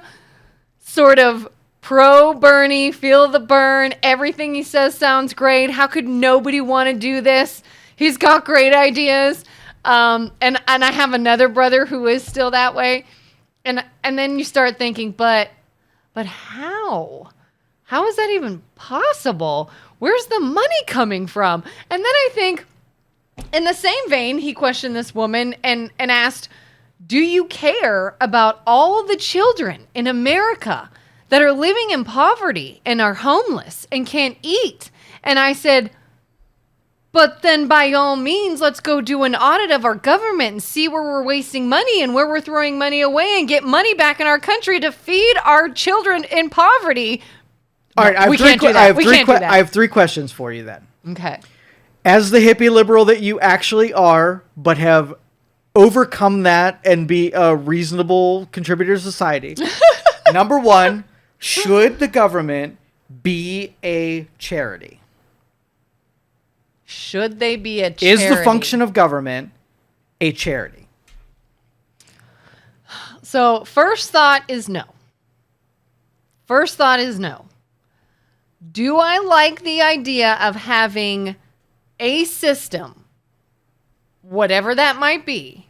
sort of pro Bernie, feel the burn. Everything he says sounds great. How could nobody want to do this? He's got great ideas. And I have another brother who is still that way. And then you start thinking, but how? How is that even possible? Where's the money coming from? And then I think, in the same vein, he questioned this woman and asked, do you care about all the children in America that are living in poverty and are homeless and can't eat? And I said, but then by all means, let's go do an audit of our government and see where we're wasting money and where we're throwing money away and get money back in our country to feed our children in poverty. All right, we can't do that. We can't do that. I have 3 questions for you then. Okay. As the hippie liberal that you actually are, but have overcome that and be a reasonable contributor to society. Number 1, should the government be a charity? Should they be a charity? Is the function of government a charity? So first thought is no. First thought is no. Do I like the idea of having a system, whatever that might be,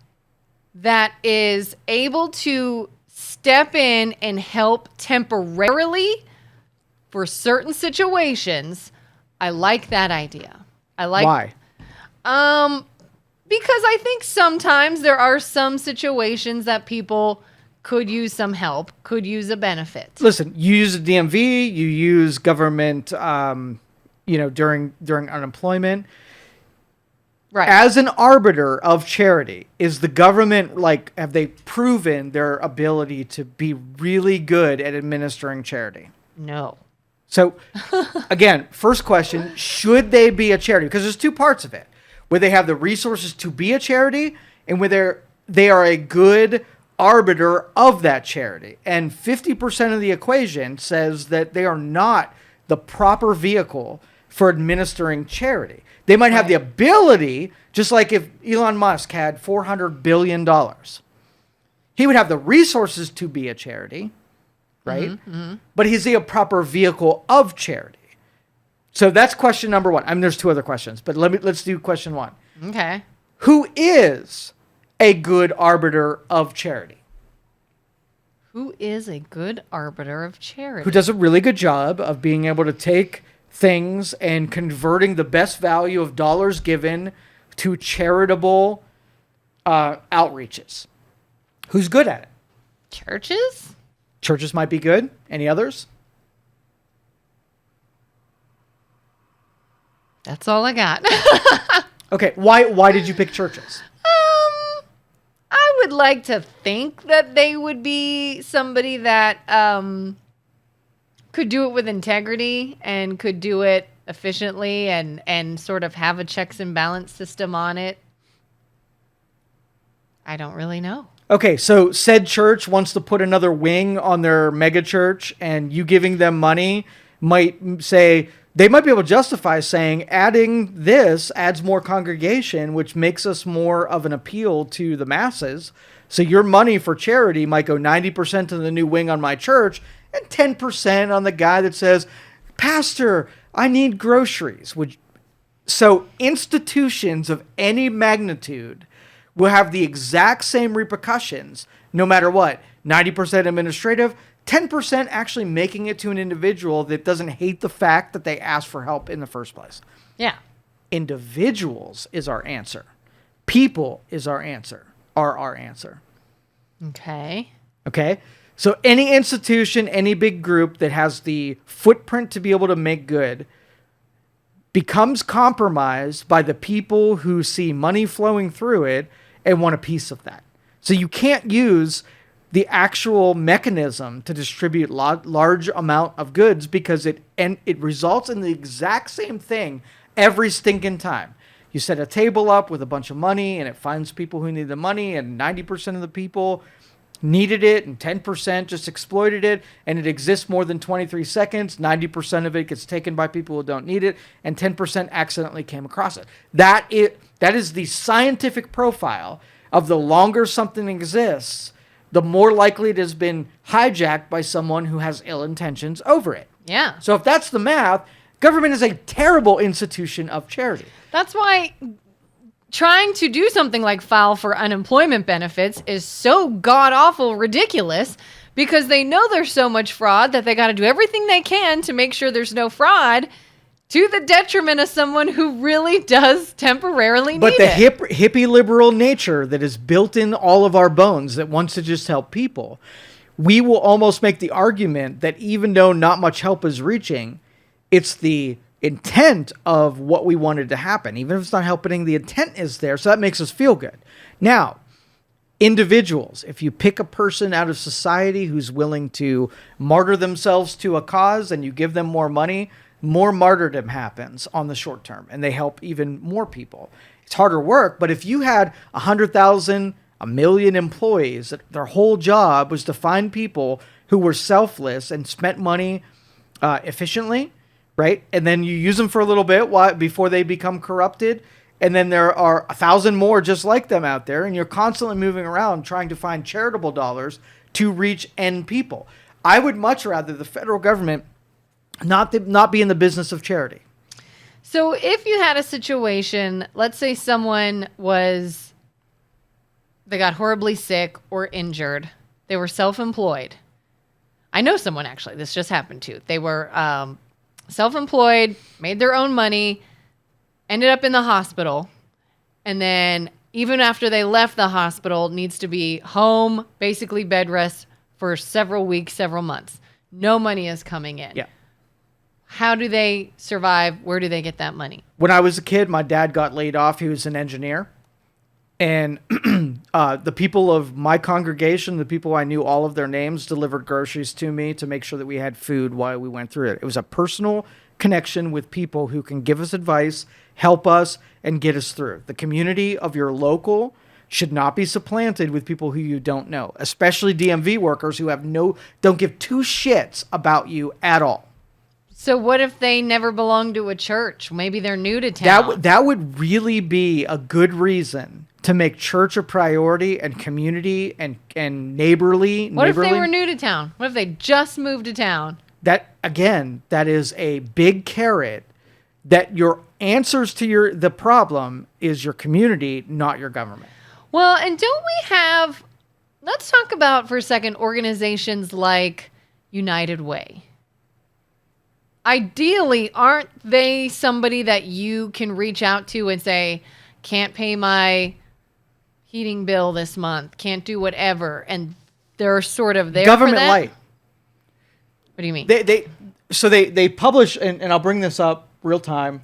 that is able to step in and help temporarily for certain situations? I like that idea. Why? Because I think sometimes there are some situations that people could use some help, could use a benefit. Listen, you use a DMV, you use government, during unemployment. Right. As an arbiter of charity, is the government, have they proven their ability to be really good at administering charity? No. So, again, first question, should they be a charity? Because there's 2 parts of it. Where they have the resources to be a charity and where they are a good arbiter of that charity. And 50% of the equation says that they are not the proper vehicle for administering charity. They might have the ability, just like if Elon Musk had $400 billion. He would have the resources to be a charity, right? Mm-hmm. But is he a proper vehicle of charity? So that's question number 1. I mean, there's 2 other questions, but let's do question 1. Okay. Who is a good arbiter of charity? Who is a good arbiter of charity? Who does a really good job of being able to take things and converting the best value of dollars given to charitable outreaches. Who's good at it? Churches? Churches might be good. Any others? That's all I got. Okay, why did you pick churches? I would like to think that they would be somebody that could do it with integrity and could do it efficiently and sort of have a checks and balance system on it. I don't really know. Okay, so said church wants to put another wing on their mega church, and you giving them money might say, they might be able to justify saying adding this adds more congregation, which makes us more of an appeal to the masses. So your money for charity might go 90% to the new wing on my church and 10% on the guy that says, Pastor, I need groceries. So institutions of any magnitude will have the exact same repercussions no matter what. 90% administrative, 10% actually making it to an individual that doesn't hate the fact that they asked for help in the first place. Yeah. Individuals is our answer. People is our answer. Are our answer. Okay. Okay? So any institution, any big group that has the footprint to be able to make good becomes compromised by the people who see money flowing through it and want a piece of that. So you can't use the actual mechanism to distribute large amount of goods because it results in the exact same thing every stinking time. You set a table up with a bunch of money and it finds people who need the money, and 90% of the people needed it and 10% just exploited it, and it exists more than 23 seconds. 90% of it gets taken by people who don't need it, and 10% accidentally came across it. That is the scientific profile of the longer something exists, the more likely it has been hijacked by someone who has ill intentions over it. Yeah. So if that's the math, government is a terrible institution of charity. That's why trying to do something like file for unemployment benefits is so god-awful ridiculous, because they know there's so much fraud that they got to do everything they can to make sure there's no fraud, to the detriment of someone who really does temporarily need it. But the hippie liberal nature that is built in all of our bones that wants to just help people, we will almost make the argument that even though not much help is reaching, it's the intent of what we wanted to happen. Even if it's not helping, the intent is there, so that makes us feel good. Now, individuals, if you pick a person out of society who's willing to martyr themselves to a cause and you give them more money, more martyrdom happens on the short term, and they help even more people. It's harder work, but if you had 100,000, 1 million employees, that their whole job was to find people who were selfless and spent money efficiently, right? And then you use them for a little bit before they become corrupted, and then there are 1,000 more just like them out there, and you're constantly moving around trying to find charitable dollars to reach end people. I would much rather the federal government not be in the business of charity. So if you had a situation, let's say someone they got horribly sick or injured, they were self-employed. I know someone, actually, this just happened to. They were self-employed, made their own money, ended up in the hospital, and then even after they left the hospital, needs to be home, basically bed rest for several weeks, several months. No money is coming in. Yeah. How do they survive? Where do they get that money? When I was a kid, my dad got laid off. He was an engineer. And the people of my congregation, the people I knew all of their names, delivered groceries to me to make sure that we had food while we went through it. It was a personal connection with people who can give us advice, help us, and get us through. The community of your local should not be supplanted with people who you don't know, especially DMV workers who don't give two shits about you at all. So what if they never belong to a church? Maybe they're new to town. That would really be a good reason to make church a priority and community and neighborly. What if they were new to town? What if they just moved to town? That is a big carrot. That your answers to the problem is your community, not your government. Well, and don't we have, let's talk about for a second organizations like United Way. Ideally, aren't they somebody that you can reach out to and say, can't pay my heating bill this month, can't do whatever, and they're sort of there government for that? light. What do you mean? They publish, and I'll bring this up real time.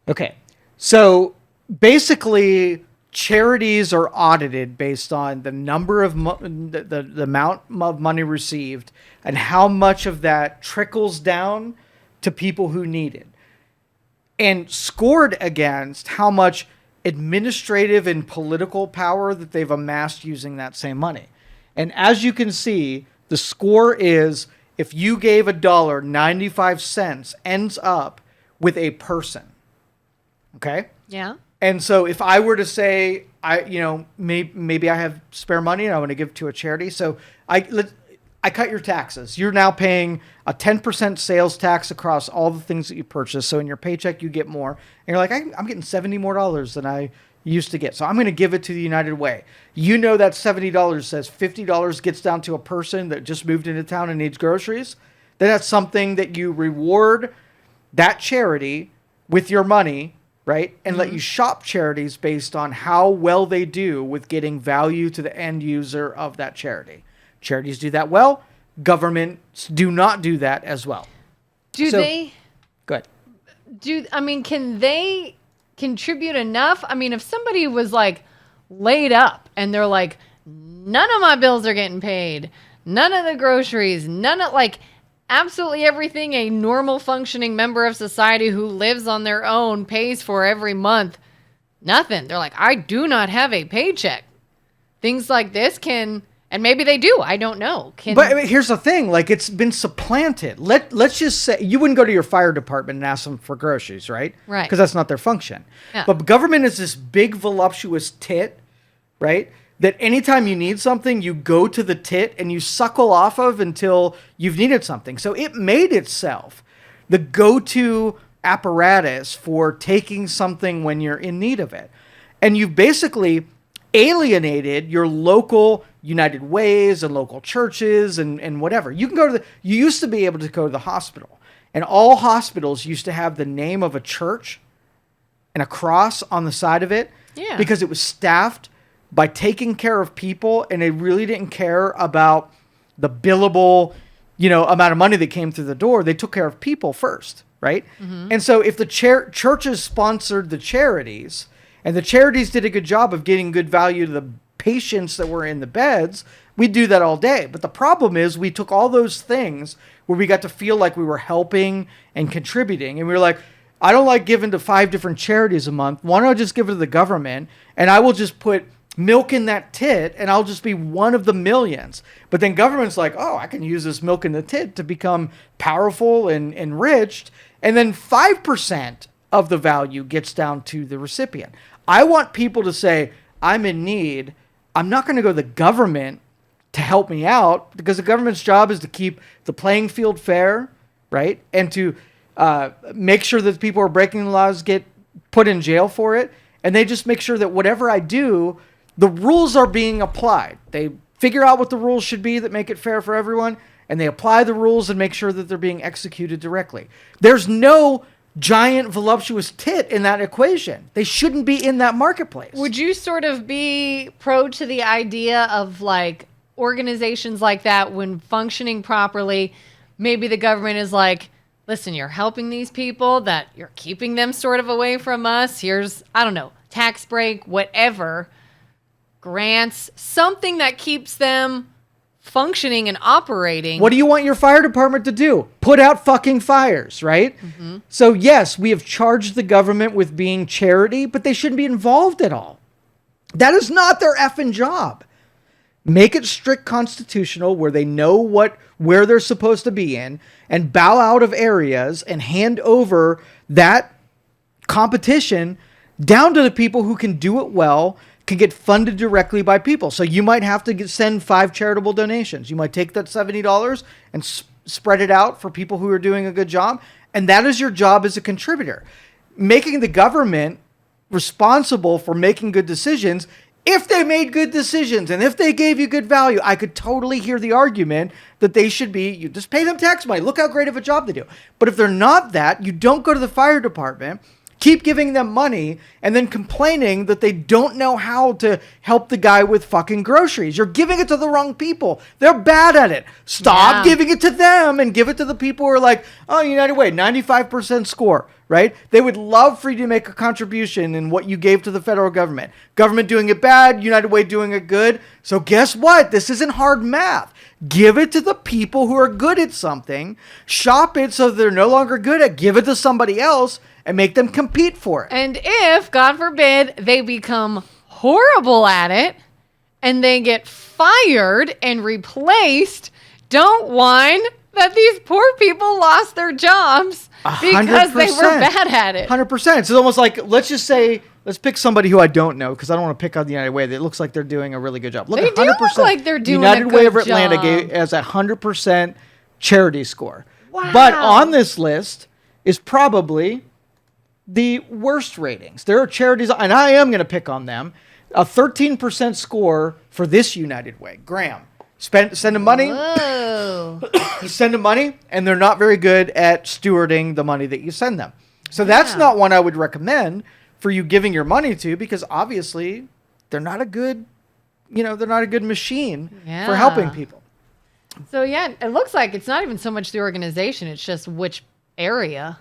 Okay, so basically, charities are audited based on the number of the amount of money received and how much of that trickles down to people who need it, and scored against how much administrative and political power that they've amassed using that same money. And as you can see, the score is, if you gave $1.95 ends up with a person. Okay? Yeah. And so if I were to say, maybe I have spare money and I want to give to a charity, so I cut your taxes. You're now paying a 10% sales tax across all the things that you purchase. So in your paycheck, you get more. And you're like, I'm getting $70 more than I used to get. So I'm going to give it to the United Way. You know that $70 says $50 gets down to a person that just moved into town and needs groceries. Then that's something that you reward that charity with your money, right? And let you shop charities based on how well they do with getting value to the end user of that charity. Charities do that well. Governments do not do that as well. Go ahead. Can they contribute enough? I mean, if somebody was like laid up and they're like, none of my bills are getting paid, none of the groceries, absolutely everything a normal functioning member of society who lives on their own pays for every month, nothing. They're like, I do not have a paycheck. things like this can, and maybe they do, I don't know. But I mean, here's the thing, like it's been supplanted. Let's just say you wouldn't go to your fire department and ask them for groceries, right? Right. Because that's not their function. Yeah. But government is this big voluptuous tit, right? That anytime you need something, you go to the tit and you suckle off of until you've needed something. So it made itself the go-to apparatus for taking something when you're in need of it. And you've basically alienated your local United Ways and local churches and whatever. You used to be able to go to the hospital, and all hospitals used to have the name of a church and a cross on the side of it, because it was staffed by taking care of people, and they really didn't care about the billable, amount of money that came through the door. They took care of people first, right? Mm-hmm. And so if the churches sponsored the charities, and the charities did a good job of getting good value to the patients that were in the beds, we'd do that all day. But the problem is we took all those things where we got to feel like we were helping and contributing. And we were like, I don't like giving to 5 different charities a month. Why don't I just give it to the government? And I will just put milk in that tit, and I'll just be one of the millions. But then government's like, oh, I can use this milk in the tit to become powerful and enriched. And then 5% of the value gets down to the recipient. I want people to say, I'm in need. I'm not going to go to the government to help me out, because the government's job is to keep the playing field fair, right? And to make sure that people who are breaking the laws get put in jail for it. And they just make sure that whatever I do, the rules are being applied. They figure out what the rules should be that make it fair for everyone, and they apply the rules and make sure that they're being executed directly. There's no giant voluptuous tit in that equation. They shouldn't be in that marketplace. Would you sort of be pro to the idea of like organizations like that, when functioning properly, maybe the government is like, listen, you're helping these people, that you're keeping them sort of away from us. Here's, I don't know, tax break, whatever, grants, something that keeps them functioning and operating. What do you want your fire department to do? Put out fucking fires, right? Mm-hmm. So yes, we have charged the government with being charity, but they shouldn't be involved at all. That is not their effing job. Make it strict constitutional where they know where they're supposed to be in, and bow out of areas and hand over that competition down to the people who can do it well, can get funded directly by people. So you might have to send 5 charitable donations. You might take that $70 and spread it out for people who are doing a good job. And that is your job as a contributor. Making the government responsible for making good decisions. If they made good decisions and if they gave you good value, I could totally hear the argument that they should be, you just pay them tax money. Look how great of a job they do. But if they're not that, you don't go to the fire department, keep giving them money, and then complaining that they don't know how to help the guy with fucking groceries. You're giving it to the wrong people. They're bad at it. Stop giving it to them and give it to the people who are like, oh, United Way, 95% score, right? They would love for you to make a contribution in what you gave to the federal government. Government doing it bad, United Way doing it good. So guess what? This isn't hard math. Give it to the people who are good at something. Shop it so they're no longer good at. Give it to somebody else and make them compete for it. And if, God forbid, they become horrible at it and they get fired and replaced, don't whine that these poor people lost their jobs because they were bad at it. 100%. It's almost like, let's pick somebody who I don't know, because I don't want to pick on the United Way. That looks like they're doing a really good job. Look, they do look like they're doing United a good Way of Atlanta job. has a 100% charity score. Wow. But on this list is probably the worst ratings. There are charities, and I am going to pick on them. A 13% score for this United Way. Graham, send them money. Whoa. You send them money, and they're not very good at stewarding the money that you send them. So that's not one I would recommend for you giving your money to, because obviously they're not a good, they're not a good machine for helping people. So yeah, it looks like it's not even so much the organization, it's just which area.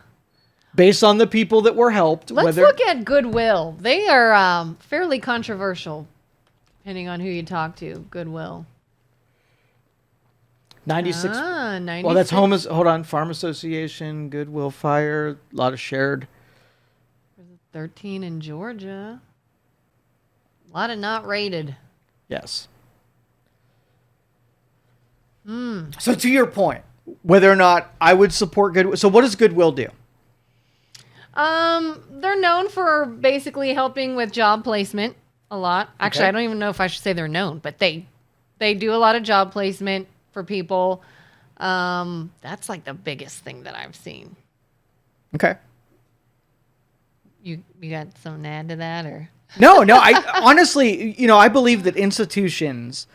Based on the people that were helped. Let's look at Goodwill. They are fairly controversial, depending on who you talk to. Goodwill. 96. 96. Well, that's Farm Association, Goodwill Fire, a lot of shared. 13 in Georgia. A lot of not rated. Yes. So to your point, whether or not I would support Goodwill. So what does Goodwill do? They're known for basically helping with job placement a lot. Actually, Okay. I don't even know if I should say they're known, but they do a lot of job placement for people. That's like the biggest thing that I've seen. Okay. You got something to add to that, or? No. I honestly, I believe that institutions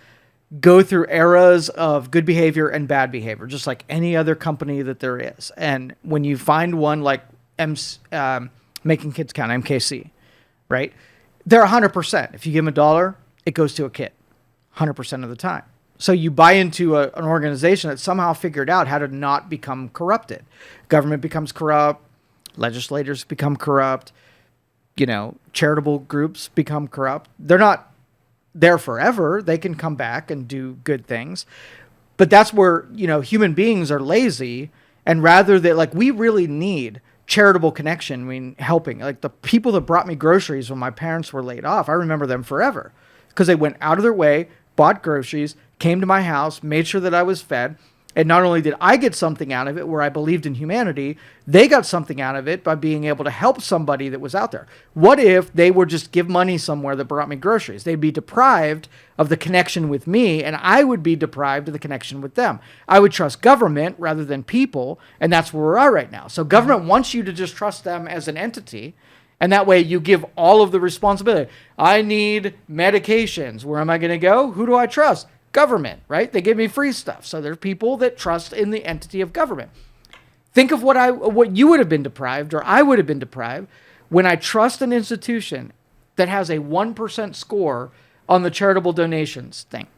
go through eras of good behavior and bad behavior, just like any other company that there is. And when you find one like Making Kids Count, MKC, right? They're 100%. If you give them $1, it goes to a kid 100% of the time. So you buy into an organization that somehow figured out how to not become corrupted. Government becomes corrupt. Legislators become corrupt. Charitable groups become corrupt. They're not there forever. They can come back and do good things. But that's where, human beings are lazy. And rather that, we really need charitable connection. I mean, helping. Like the people that brought me groceries when my parents were laid off, I remember them forever because they went out of their way, bought groceries, came to my house, made sure that I was fed. And not only did I get something out of it where I believed in humanity, they got something out of it by being able to help somebody that was out there. What if they would just give money somewhere that brought me groceries? They'd be deprived of the connection with me, and I would be deprived of the connection with them. I would trust government rather than people, and that's where we are right now. So government wants you to just trust them as an entity, and that way you give all of the responsibility. I need medications. Where am I going to go? Who do I trust? Government, right? They give me free stuff. So there are people that trust in the entity of government. Think of what you would have been deprived, or I would have been deprived, when I trust an institution that has a 1% score on the charitable donations thing.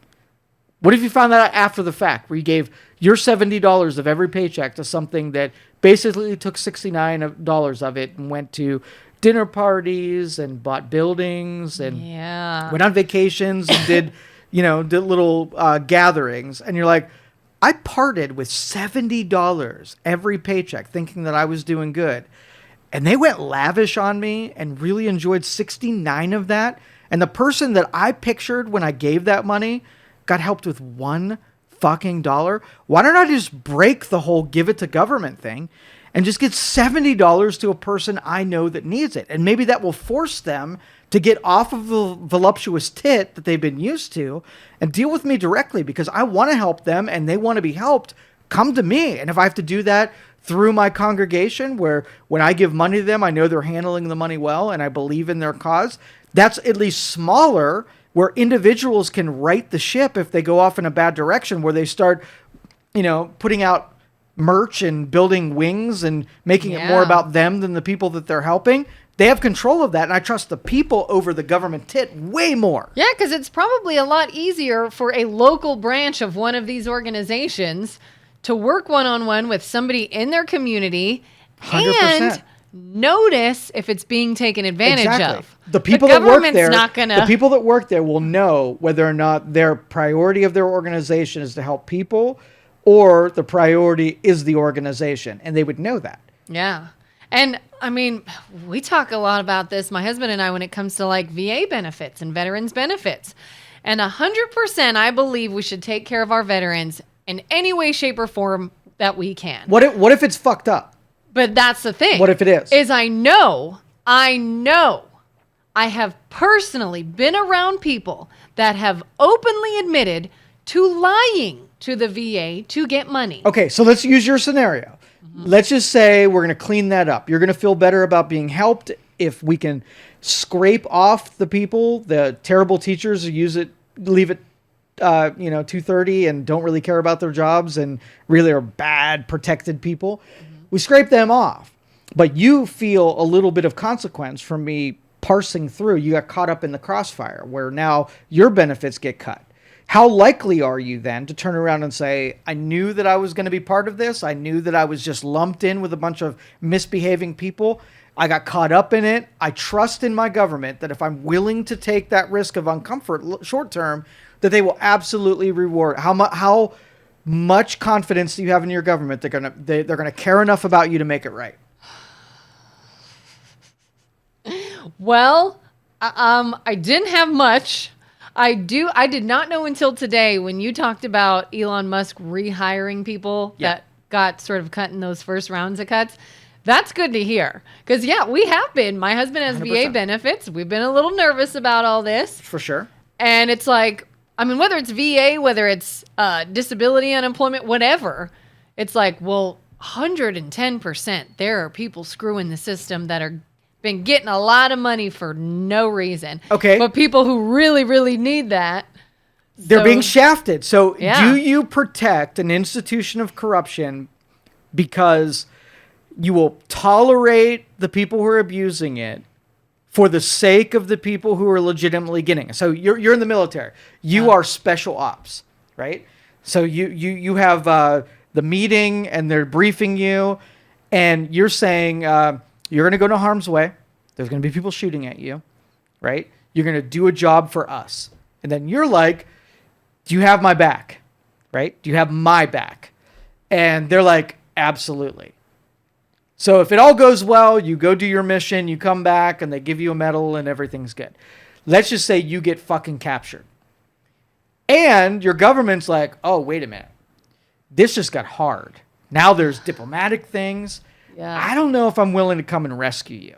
What if you found that out after the fact, where you gave your $70 of every paycheck to something that basically took $69 of it and went to dinner parties and bought buildings and went on vacations and did little gatherings, and you're like, I parted with $70 every paycheck thinking that I was doing good. And they went lavish on me and really enjoyed 69 of that. And the person that I pictured when I gave that money got helped with $1 fucking dollar. Why don't I just break the whole give it to government thing and just get $70 to a person I know that needs it? And maybe that will force them to get off of the voluptuous tit that they've been used to and deal with me directly, because I want to help them and they want to be helped. Come to me. And if I have to do that through my congregation, where when I give money to them, I know they're handling the money well and I believe in their cause, that's at least smaller, where individuals can right the ship if they go off in a bad direction, where they start, putting out merch and building wings and making it more about them than the people that they're helping. They have control of that, and I trust the people over the government tit way more. Yeah, because it's probably a lot easier for a local branch of one of these organizations to work one-on-one with somebody in their community 100%. And notice if it's being taken advantage of. The people that work there, the people that work there will know whether or not their priority of their organization is to help people or the priority is the organization, and they would know that. Yeah. And I mean, we talk a lot about this, my husband and I, when it comes to VA benefits and veterans benefits. And 100%, I believe we should take care of our veterans in any way, shape, or form that we can. What if it's fucked up? But that's the thing. What if it is? I have personally been around people that have openly admitted to lying to the VA to get money. Okay, so let's use your scenario. Let's just say we're going to clean that up. You're going to feel better about being helped if we can scrape off the people, the terrible teachers who leave it, 2:30 and don't really care about their jobs and really are bad, protected people. We scrape them off. But you feel a little bit of consequence from me parsing through. You got caught up in the crossfire where now your benefits get cut. How likely are you then to turn around and say, I knew that I was going to be part of this. I knew that I was just lumped in with a bunch of misbehaving people. I got caught up in it. I trust in my government that if I'm willing to take that risk of uncomfort short term, that they will absolutely reward. How much confidence do you have in your government they're going to care enough about you to make it right? Well, I didn't have much. I did not know until today when you talked about Elon Musk rehiring people that got sort of cut in those first rounds of cuts. That's good to hear. Because, we have been. My husband has 100%. VA benefits. We've been a little nervous about all this. For sure. And it's like, I mean, whether it's VA, whether it's disability, unemployment, whatever, it's like, well, 110%. There are people screwing the system that are been getting a lot of money for no reason. Okay. But people who really, really need that. They're being shafted. So Yeah. do you protect an institution of corruption because you will tolerate the people who are abusing it for the sake of the people who are legitimately getting it? So you're in the military. You are special ops, right? So you have the meeting and they're briefing you and you're saying you're going to go to harm's way. There's going to be people shooting at you, right? You're going to do a job for us. And then you're like, do you have my back, right? Do you have my back? And they're like, absolutely. So if it all goes well, you go do your mission, you come back, and they give you a medal, and everything's good. Let's just say you get fucking captured. And your government's like, oh, wait a minute. This just got hard. Now there's diplomatic things. Yeah. I don't know if I'm willing to come and rescue you.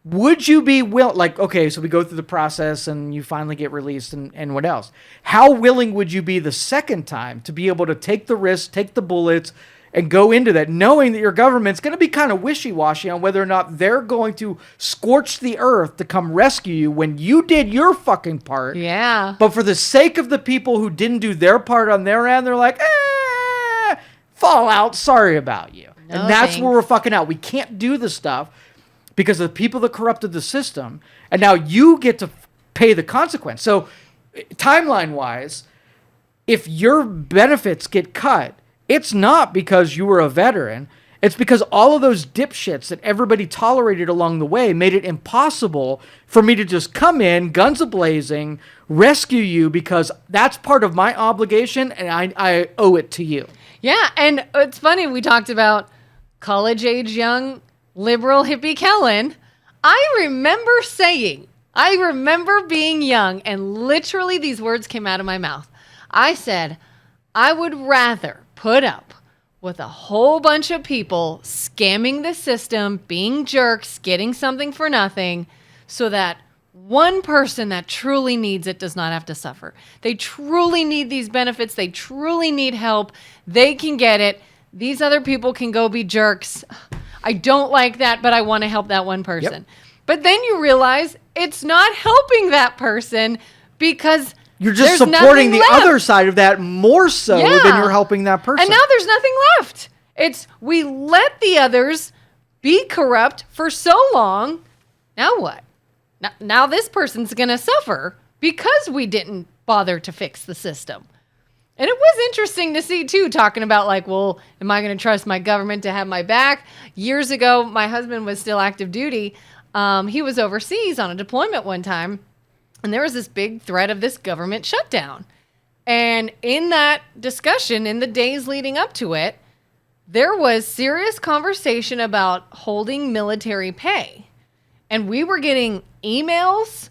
Would you be willing, like, okay, so we go through the process and you finally get released and what else? How willing would you be the second time to be able to take the risk, take the bullets, and go into that, knowing that your government's going to be kind of wishy-washy on whether or not they're going to scorch the earth to come rescue you when you did your fucking part. Yeah. But for the sake of the people who didn't do their part on their end, they're like, fall out, sorry about you. No, and that's thanks. where we're fucking out. We can't do the stuff because of the people that corrupted the system. And now you get to pay the consequence. So timeline-wise, if your benefits get cut, it's not because you were a veteran. It's because all of those dipshits that everybody tolerated along the way made it impossible for me to just come in, guns a-blazing, rescue you because that's part of my obligation and I owe it to you. Yeah, and it's funny, we talked about college-age young liberal hippie Kelin. I remember being young, and literally these words came out of my mouth. I said, I would rather put up with a whole bunch of people scamming the system, being jerks, getting something for nothing, so that one person that truly needs it does not have to suffer. They truly need these benefits. They truly need help. They can get it. These other people can go be jerks. I don't like that, but I want to help that one person. Yep. But then you realize it's not helping that person because You're just there's supporting nothing the left. other side of that more so Yeah. than you're helping that person. And now there's nothing left. It's we let the others be corrupt for so long. Now what? Now this person's going to suffer because we didn't bother to fix the system. And it was interesting to see, too, talking about like, well, am I going to trust my government to have my back? Years ago, my husband was still active duty. He was overseas on a deployment one time. And there was this big threat of this government shutdown. And in that discussion, in the days leading up to it, there was serious conversation about holding military pay. And we were getting emails,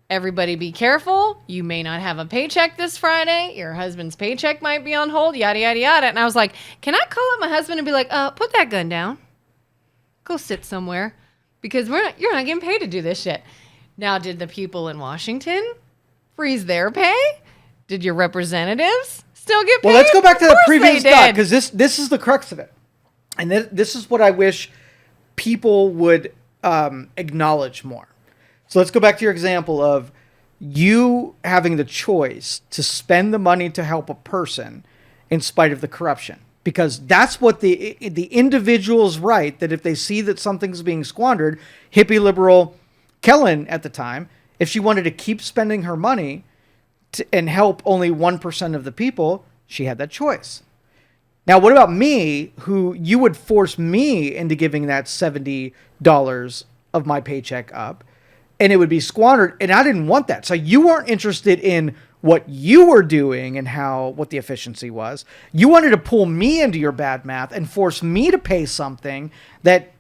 everybody be careful, you may not have a paycheck this Friday, your husband's paycheck might be on hold, yada, yada, yada. And I was like, can I call up my husband and be like, put that gun down. Go sit somewhere. Because you're not getting paid to do this shit. Now, did the people in Washington freeze their pay? Did your representatives still get paid? Well, let's go back to Of the course previous they thought, did. because this is the crux of it. And this is what I wish people would acknowledge more. So let's go back to your example of you having the choice to spend the money to help a person in spite of the corruption. Because that's what the individual's right, that if they see that something's being squandered, hippie liberal Kelin at the time, if she wanted to keep spending her money and help only 1% of the people, she had that choice. Now, what about me, who you would force me into giving that $70 of my paycheck up, and it would be squandered, and I didn't want that. So you weren't interested in what you were doing and what the efficiency was. You wanted to pull me into your bad math and force me to pay something that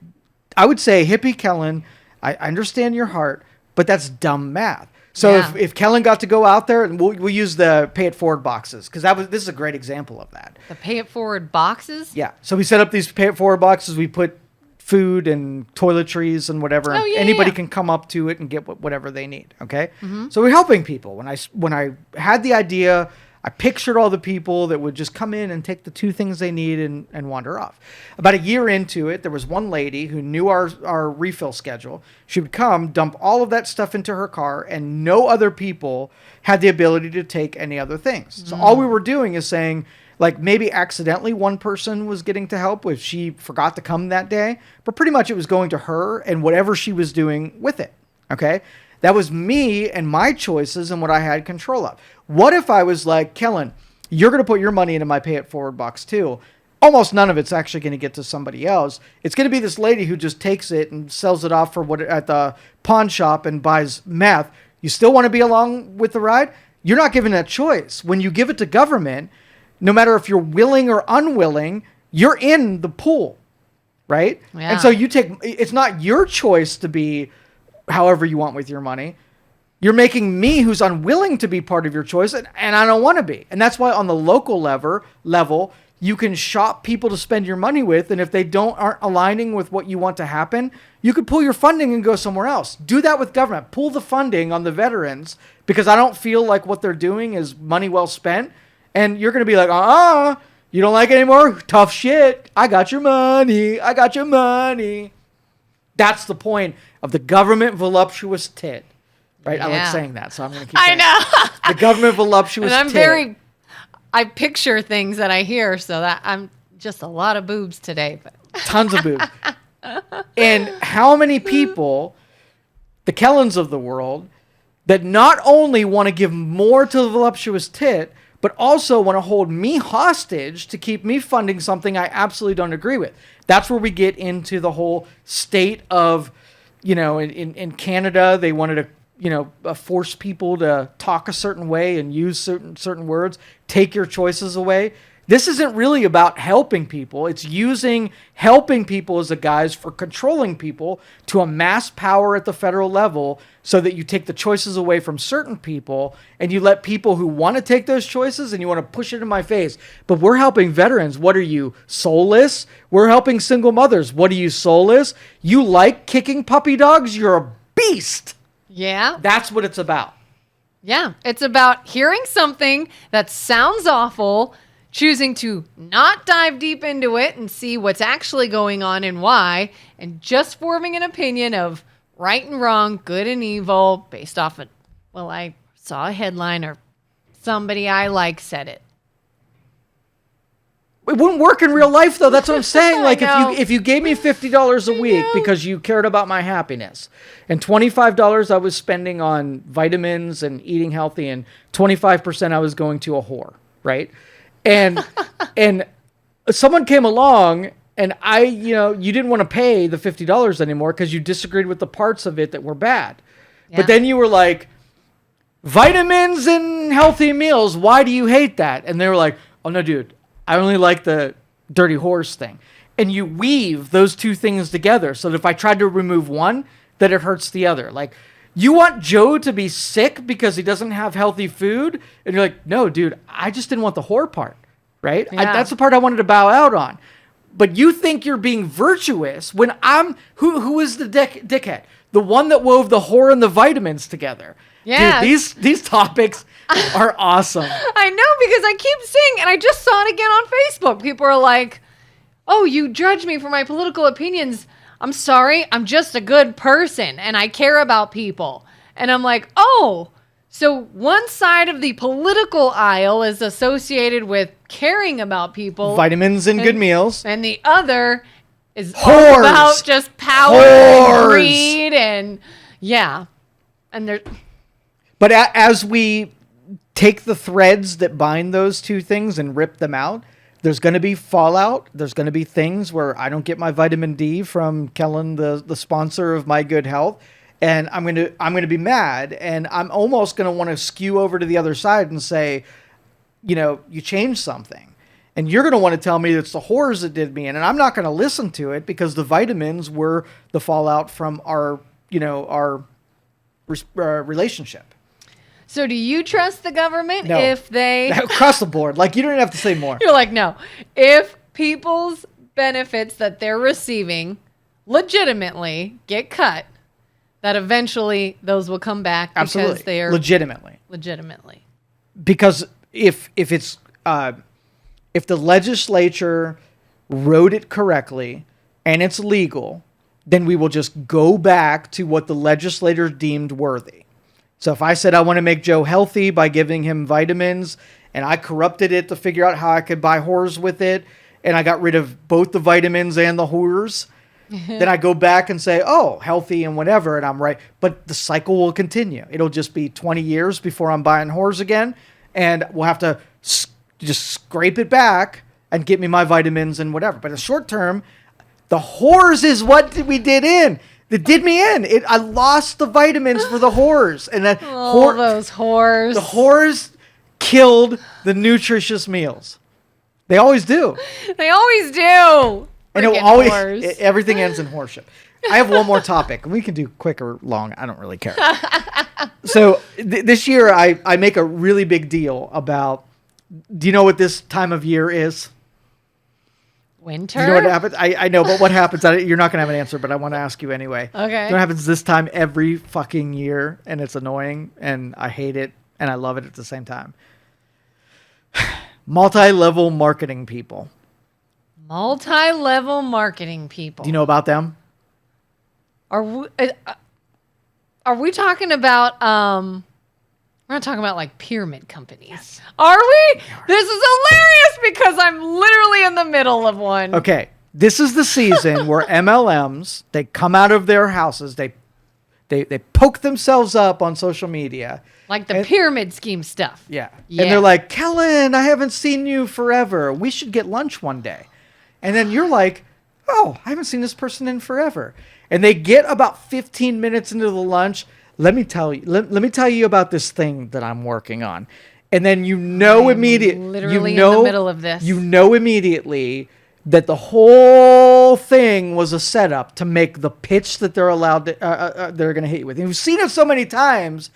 I would say, hippie Kelin, I understand your heart, but that's dumb math. So Yeah. if Kelin got to go out there, and we'll use the pay it forward boxes, because this is a great example of that. The pay it forward boxes? Yeah. So we set up these pay it forward boxes. We put food and toiletries and whatever. Oh, yeah, Anybody yeah. can come up to it and get whatever they need. Okay. So we're helping people. When I had the idea, I pictured all the people that would just come in and take the 2 things they need and wander off. About a year into it, there was one lady who knew our refill schedule. She would come, dump all of that stuff into her car, and no other people had the ability to take any other things. So all we were doing is saying, like, maybe accidentally one person was getting to help if she forgot to come that day, but pretty much it was going to her and whatever she was doing with it. Okay. That was me and my choices and what I had control of. What if I was like, Kelin, you're going to put your money into my pay it forward box too. Almost none of it's actually going to get to somebody else. It's going to be this lady who just takes it and sells it off for at the pawn shop and buys meth. You still want to be along with the ride? You're not given that choice. When you give it to government, no matter if you're willing or unwilling, you're in the pool, right? Yeah. And so it's not your choice to be however you want with your money. You're making me, who's unwilling to be part of your choice, and I don't want to be. And that's why on the local level, you can shop people to spend your money with, and if they aren't aligning with what you want to happen, you could pull your funding and go somewhere else. Do that with government. Pull the funding on the veterans, because I don't feel like what they're doing is money well spent. And you're going to be like, you don't like it anymore? Tough shit. I got your money. I got your money. That's the point of the government voluptuous tit. Right? I like Yeah. saying that, so I'm going to keep saying I it. know. The government voluptuous And tit. I picture things that I hear, so that I'm just a lot of boobs today. But Tons of boobs. And how many people, the Kellins of the world, that not only want to give more to the voluptuous tit, but also want to hold me hostage to keep me funding something I absolutely don't agree with. That's where we get into the whole state of, in Canada, they wanted to, force people to talk a certain way and use certain words, take your choices away. This isn't really about helping people. It's using helping people as a guise for controlling people to amass power at the federal level so that you take the choices away from certain people and you let people who want to take those choices and you want to push it in my face. But we're helping veterans. What are you, soulless? We're helping single mothers. What are you, soulless? You like kicking puppy dogs? You're a beast. yeah. That's what it's about. Yeah. It's about hearing something that sounds awful, choosing to not dive deep into it and see what's actually going on and why, and just forming an opinion of right and wrong, good and evil, based off of, I saw a headline or somebody I like said it. It wouldn't work in real life, though. That's what I'm saying. Like, know. if you gave me $50 a week because you cared about my happiness, and $25 I was spending on vitamins and eating healthy, and 25% I was going to a whore, right? And someone came along, and you didn't want to pay the $50 anymore because you disagreed with the parts of it that were bad. Yeah. But then you were like, vitamins and healthy meals, why do you hate that? And they were like, oh, no, dude, I only like the dirty horse thing. And you weave those two things together so that if I tried to remove one, that it hurts the other. Like, you want Joe to be sick because he doesn't have healthy food? And you're like, no, dude, I just didn't want the whore part, right? Yeah. That's the part I wanted to bow out on. But you think you're being virtuous when who is the dickhead? The one that wove the whore and the vitamins together. Yeah. Dude, these topics are awesome. I know, because I keep seeing, and I just saw it again on Facebook. People are like, oh, you judge me for my political opinions. I'm sorry. I'm just a good person and I care about people. And I'm like, oh, so one side of the political aisle is associated with caring about people. Vitamins and good meals. And the other is all Whores. about just power Whores. and greed and yeah. And there. But as we take the threads that bind those two things and rip them out, there's going to be fallout. There's going to be things where I don't get my vitamin D from Kelin, the sponsor of My Good Health, and I'm going to be mad, and I'm almost going to want to skew over to the other side and say, you changed something, and you're going to want to tell me it's the whores that did me in, and I'm not going to listen to it because the vitamins were the fallout from our relationship. So do you trust the government No. if they... Across the board. Like, you don't even have to say more. You're like, no. If people's benefits that they're receiving legitimately get cut, that eventually those will come back because Absolutely. they are... Legitimately. Because if it's... if the legislature wrote it correctly and it's legal, then we will just go back to what the legislator deemed worthy. So if I said I want to make Joe healthy by giving him vitamins and I corrupted it to figure out how I could buy whores with it and I got rid of both the vitamins and the whores, then I go back and say, oh, healthy and whatever, and I'm right. But the cycle will continue. It'll just be 20 years before I'm buying whores again, and we'll have to just scrape it back and get me my vitamins and whatever. But in the short term, the whores is what we did in. It did me in. I lost the vitamins for the whores. And that those whores. The whores killed the nutritious meals. They always do. They always do. And it always, everything ends in horseship. I have one more topic. We can do quick or long. I don't really care. So this year, I make a really big deal about, do you know what this time of year is? Winter? Do you know what happens? I know, but what happens? You're not going to have an answer, but I want to ask you anyway. Okay. You know what happens this time every fucking year, and it's annoying, and I hate it, and I love it at the same time? Multi-level marketing people. Multi-level marketing people. Do you know about them? Are we talking about... We're not talking about like pyramid companies. Yes. Are we? This is hilarious because I'm literally in the middle of one. Okay. This is the season where MLMs, they come out of their houses, they poke themselves up on social media. Like the pyramid scheme stuff. Yeah. And they're like, Kelin, I haven't seen you forever. We should get lunch one day. And then you're like, oh, I haven't seen this person in forever. And they get about 15 minutes into the lunch. Let me tell you about this thing that I'm working on. And then immediately, literally in the middle of this. You know immediately that the whole thing was a setup to make the pitch that they're allowed to, they're going to hit you with. And you've seen it so many times,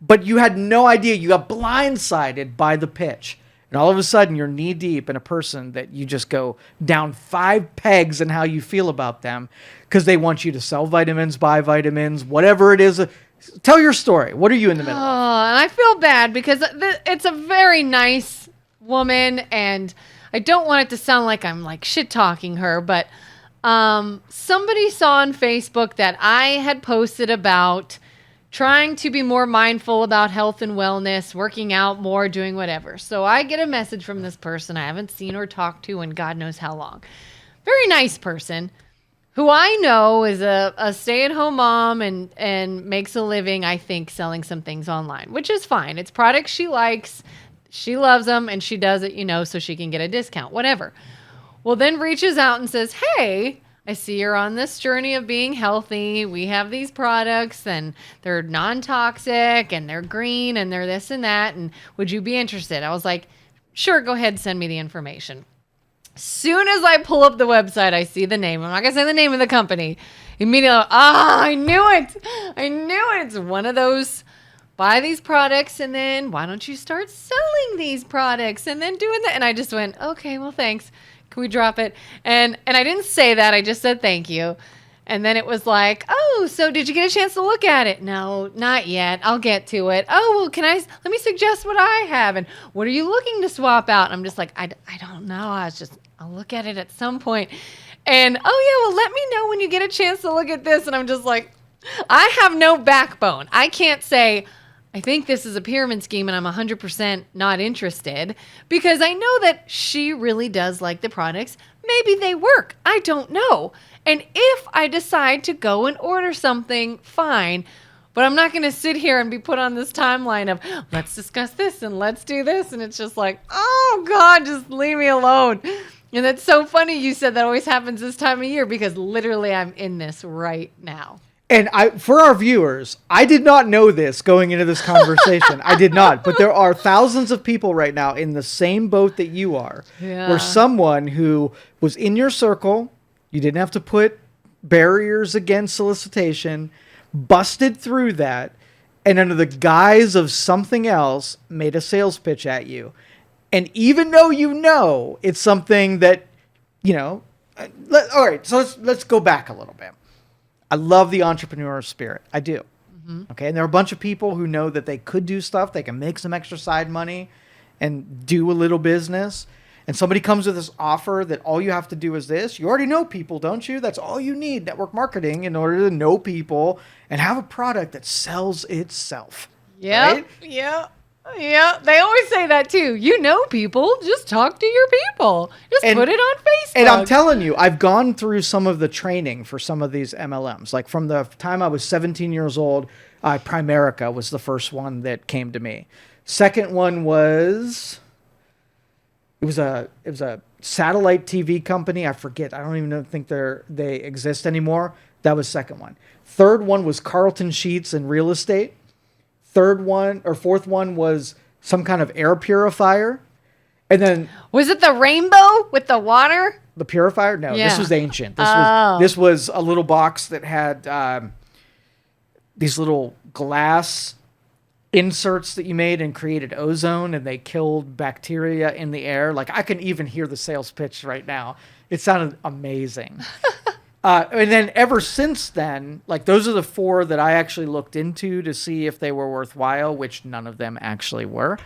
but you had no idea. You got blindsided by the pitch. And all of a sudden, you're knee deep in a person that you just go down 5 pegs in how you feel about them because they want you to sell vitamins, buy vitamins, whatever it is. Tell your story. What are you in the middle of? Oh, and I feel bad because it's a very nice woman, and I don't want it to sound like I'm like shit-talking her, but somebody saw on Facebook that I had posted about trying to be more mindful about health and wellness, working out more, doing whatever. So I get a message from this person I haven't seen or talked to in God knows how long. Very nice person. Who I know is a stay-at-home mom and makes a living, I think, selling some things online, which is fine. It's products she likes, she loves them, and she does it, so she can get a discount, whatever. Well, then reaches out and says, hey, I see you're on this journey of being healthy. We have these products, and they're non-toxic, and they're green, and they're this and that, and would you be interested? I was like, sure, go ahead and send me the information. Soon as I pull up the website, I see the name. I'm not going to say the name of the company. Immediately, I knew it. I knew it. It's one of those, buy these products, and then why don't you start selling these products and then doing that? And I just went, okay, well, thanks. Can we drop it? And I didn't say that. I just said thank you. And then it was like, oh, so did you get a chance to look at it? No, not yet. I'll get to it. Oh, well, let me suggest what I have. And what are you looking to swap out? And I'm just like, I don't know. I'll look at it at some point. And, oh, yeah, well, let me know when you get a chance to look at this. And I'm just like, I have no backbone. I can't say, I think this is a pyramid scheme and I'm 100% not interested because I know that she really does like the products. Maybe they work. I don't know. And if I decide to go and order something, fine. But I'm not going to sit here and be put on this timeline of let's discuss this and let's do this. And it's just like, oh, God, just leave me alone. And that's so funny you said that always happens this time of year because literally I'm in this right now. And for our viewers, I did not know this going into this conversation. I did not. But there are thousands of people right now in the same boat that you are. Yeah. Where someone who was in your circle, you didn't have to put barriers against solicitation, busted through that, and under the guise of something else made a sales pitch at you. And even though you know it's something that, all right, so let's go back a little bit. I love the entrepreneur spirit. I do. Okay, and there are a bunch of people who know that they could do stuff. They can make some extra side money and do a little business. And somebody comes with this offer that all you have to do is this. You already know people, don't you? That's all you need, network marketing, in order to know people and have a product that sells itself. Yeah, right? yeah. They always say that too. You know people, just talk to your people. Just put it on Facebook. And I'm telling you, I've gone through some of the training for some of these MLMs. Like from the time I was 17 years old, Primerica was the first one that came to me. Second one was... It was a satellite TV company. I forget. I don't even think they exist anymore. That was second one. Third one was Carlton Sheets and real estate. Fourth one was some kind of air purifier. And then was it the rainbow with the water? The purifier? No, Yeah. This was ancient. This was a little box that had these little glass inserts that you made and created ozone, and they killed bacteria in the air. Like, I can even hear the sales pitch right now. It sounded amazing. And then ever since then, like, those are the 4 that I actually looked into to see if they were worthwhile, which none of them actually were.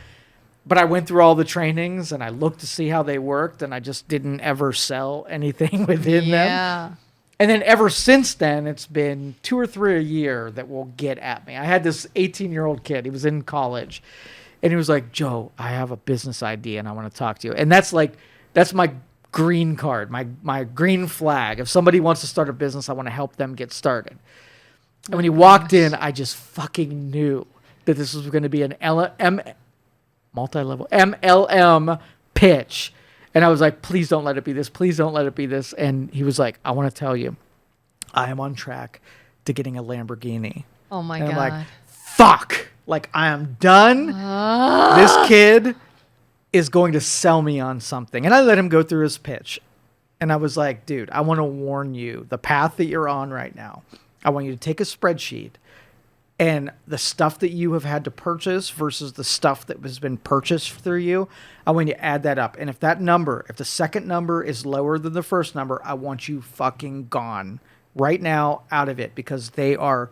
But I went through all the trainings and I looked to see how they worked, and I just didn't ever sell anything within them. And then ever since then, it's been 2 or 3 a year that will get at me. I had this 18-year-old kid. He was in college. And he was like, Joe, I have a business idea and I want to talk to you. And that's my green card, my green flag. If somebody wants to start a business, I want to help them get started. And when he walked in, I just fucking knew that this was going to be an multi-level MLM pitch. And I was like, please don't let it be this. Please don't let it be this. And he was like, I want to tell you, I am on track to getting a Lamborghini. Oh, my and God. I'm like, fuck. Like, I am done. This kid is going to sell me on something. And I let him go through his pitch. And I was like, dude, I want to warn you, the path that you're on right now, I want you to take a spreadsheet and the stuff that you have had to purchase versus the stuff that has been purchased through you, I want you to add that up. And if the second number is lower than the first number, I want you fucking gone right now out of it, because they are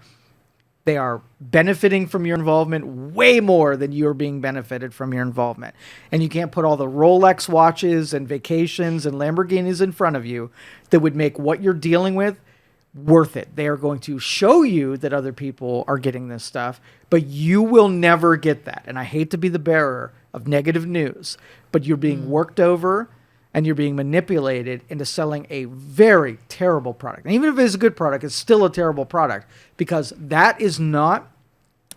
benefiting from your involvement way more than you are being benefited from your involvement. And you can't put all the Rolex watches and vacations and Lamborghinis in front of you that would make what you're dealing with worth it. They are going to show you that other people are getting this stuff, but you will never get that. And I hate to be the bearer of negative news, but you're being worked over and you're being manipulated into selling a very terrible product. And even if it is a good product, it's still a terrible product, because that is not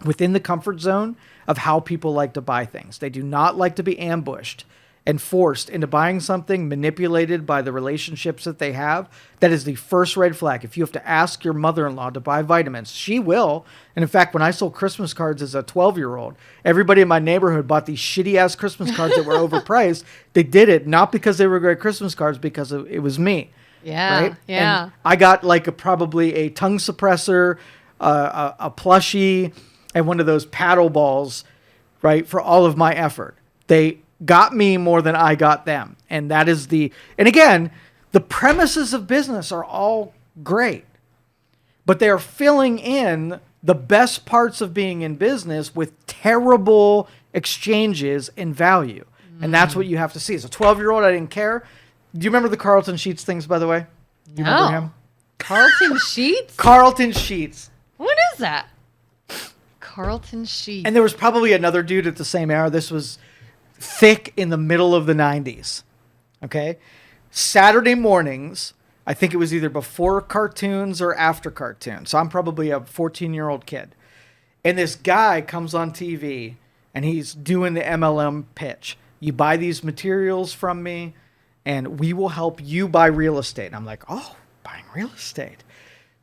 within the comfort zone of how people like to buy things. They do not like to be ambushed and forced into buying something, manipulated by the relationships that they have. That is the first red flag. If you have to ask your mother-in-law to buy vitamins, she will. And in fact, when I sold Christmas cards as a 12-year-old, everybody in my neighborhood bought these shitty-ass Christmas cards that were overpriced. They did it not because they were great Christmas cards, because it was me. Yeah, right? yeah. And I got like probably a tongue suppressor, a plushie, and one of those paddle balls, right, for all of my effort. They got me more than I got them. And that is and again, the premises of business are all great, but they are filling in the best parts of being in business with terrible exchanges in value. And that's what you have to see. As a 12-year-old, I didn't care. Do you remember the Carlton Sheets things, by the way? Do you remember him? Carlton Sheets? Carlton Sheets. What is that? Carlton Sheets. And there was probably another dude at the same era. This was thick in the middle of the 90s. Okay? Saturday mornings, I think it was either before cartoons or after cartoons. So I'm probably a 14-year-old kid. And this guy comes on TV and he's doing the MLM pitch. You buy these materials from me and we will help you buy real estate. And I'm like, oh, buying real estate.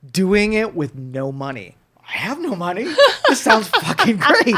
Doing it with no money. I have no money. This sounds fucking great,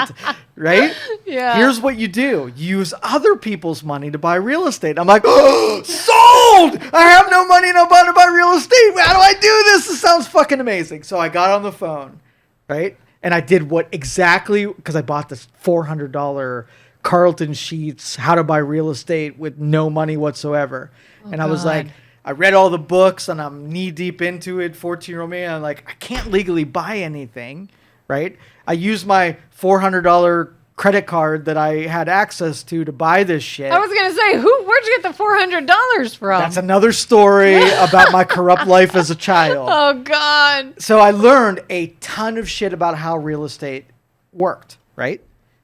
right? Yeah. Here's what you do. Use other people's money to buy real estate. I'm like, oh, sold! I have no money to buy real estate. How do I do this? This sounds fucking amazing. So I got on the phone, right? And I did because I bought this $400 Carlton Sheets, How to Buy Real Estate with no money whatsoever. And I was like, I read all the books and I'm knee deep into it, 14-year-old me. And I'm like, I can't legally buy anything, right? I used my $400 credit card that I had access to buy this shit. I was going to say, where'd you get the $400 from? That's another story about my corrupt life as a child. Oh, God. So I learned a ton of shit about how real estate worked, right?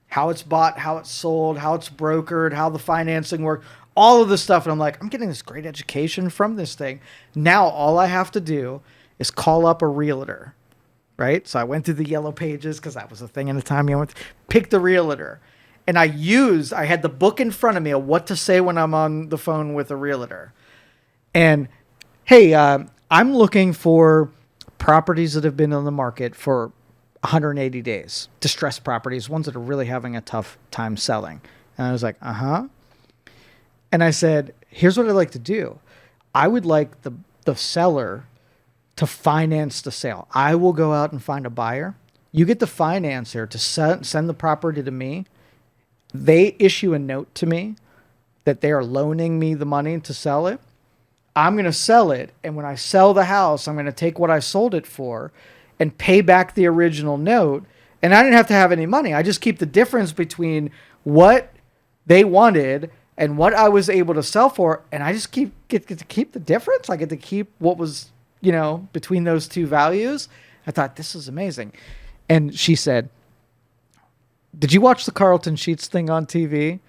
How it's bought, how it's sold, how it's brokered, how the financing worked, all of this stuff. And I'm like, I'm getting this great education from this thing. Now all I have to do is call up a realtor. Right? So I went through the yellow pages because that was a thing in the time. Pick the realtor. And I had the book in front of me of what to say when I'm on the phone with a realtor. And, hey, I'm looking for properties that have been on the market for 180 days. Distressed properties, ones that are really having a tough time selling. And I was like, uh-huh. And I said, here's what I'd like to do. I would like the seller to finance the sale. I will go out and find a buyer. You get the financer to send the property to me. They issue a note to me that they are loaning me the money to sell it. I'm going to sell it. And when I sell the house, I'm going to take what I sold it for and pay back the original note. And I didn't have to have any money. I just keep the difference between what they wanted and what I was able to sell for. And I just get to keep the difference. I get to keep what was, between those two values. I thought, this is amazing. And she said, did you watch the Carlton Sheets thing on TV?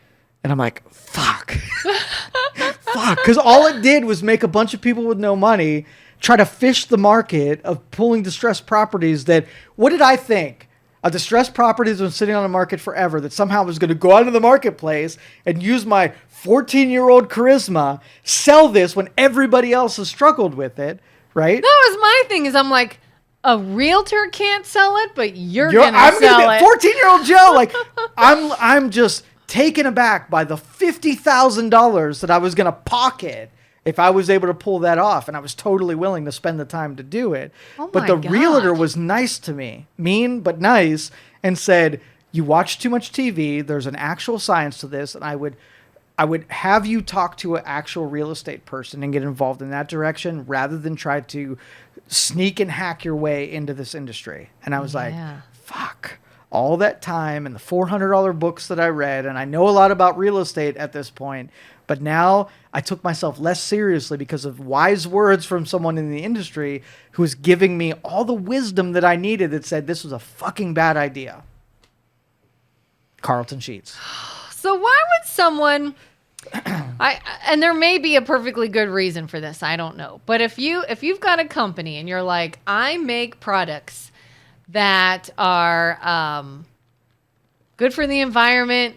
And I'm like, fuck. Fuck. Because all it did was make a bunch of people with no money try to fish the market of pulling distressed properties that, what did I think? A distressed property that's been sitting on the market forever that somehow was going to go out into the marketplace and use my 14-year-old charisma, sell this when everybody else has struggled with it. Right? That was my thing. Is I'm like, a realtor can't sell it, but you're gonna sell it. 14-year-old Joe, like, I'm just taken aback by the $50,000 that I was gonna pocket if I was able to pull that off, and I was totally willing to spend the time to do it. But the realtor was nice to me, mean but nice, and said, "You watch too much TV. There's an actual science to this, and I would have you talk to an actual real estate person and get involved in that direction rather than try to sneak and hack your way into this industry." And I was like, fuck, all that time and the $400 books that I read. And I know a lot about real estate at this point, but now I took myself less seriously because of wise words from someone in the industry who was giving me all the wisdom that I needed that said this was a fucking bad idea. Carlton Sheets. So why would someone... and there may be a perfectly good reason for this. I don't know. But if you've got a company and you're like, I make products that are good for the environment,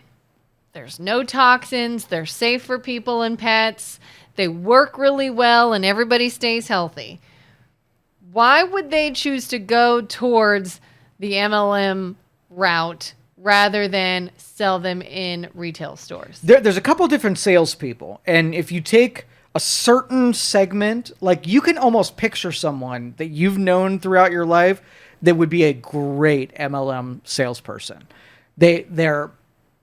there's no toxins, they're safe for people and pets, they work really well, and everybody stays healthy, why would they choose to go towards the MLM route rather than sell them in retail stores? There's a couple different salespeople. And if you take a certain segment, like, you can almost picture someone that you've known throughout your life that would be a great MLM salesperson. They're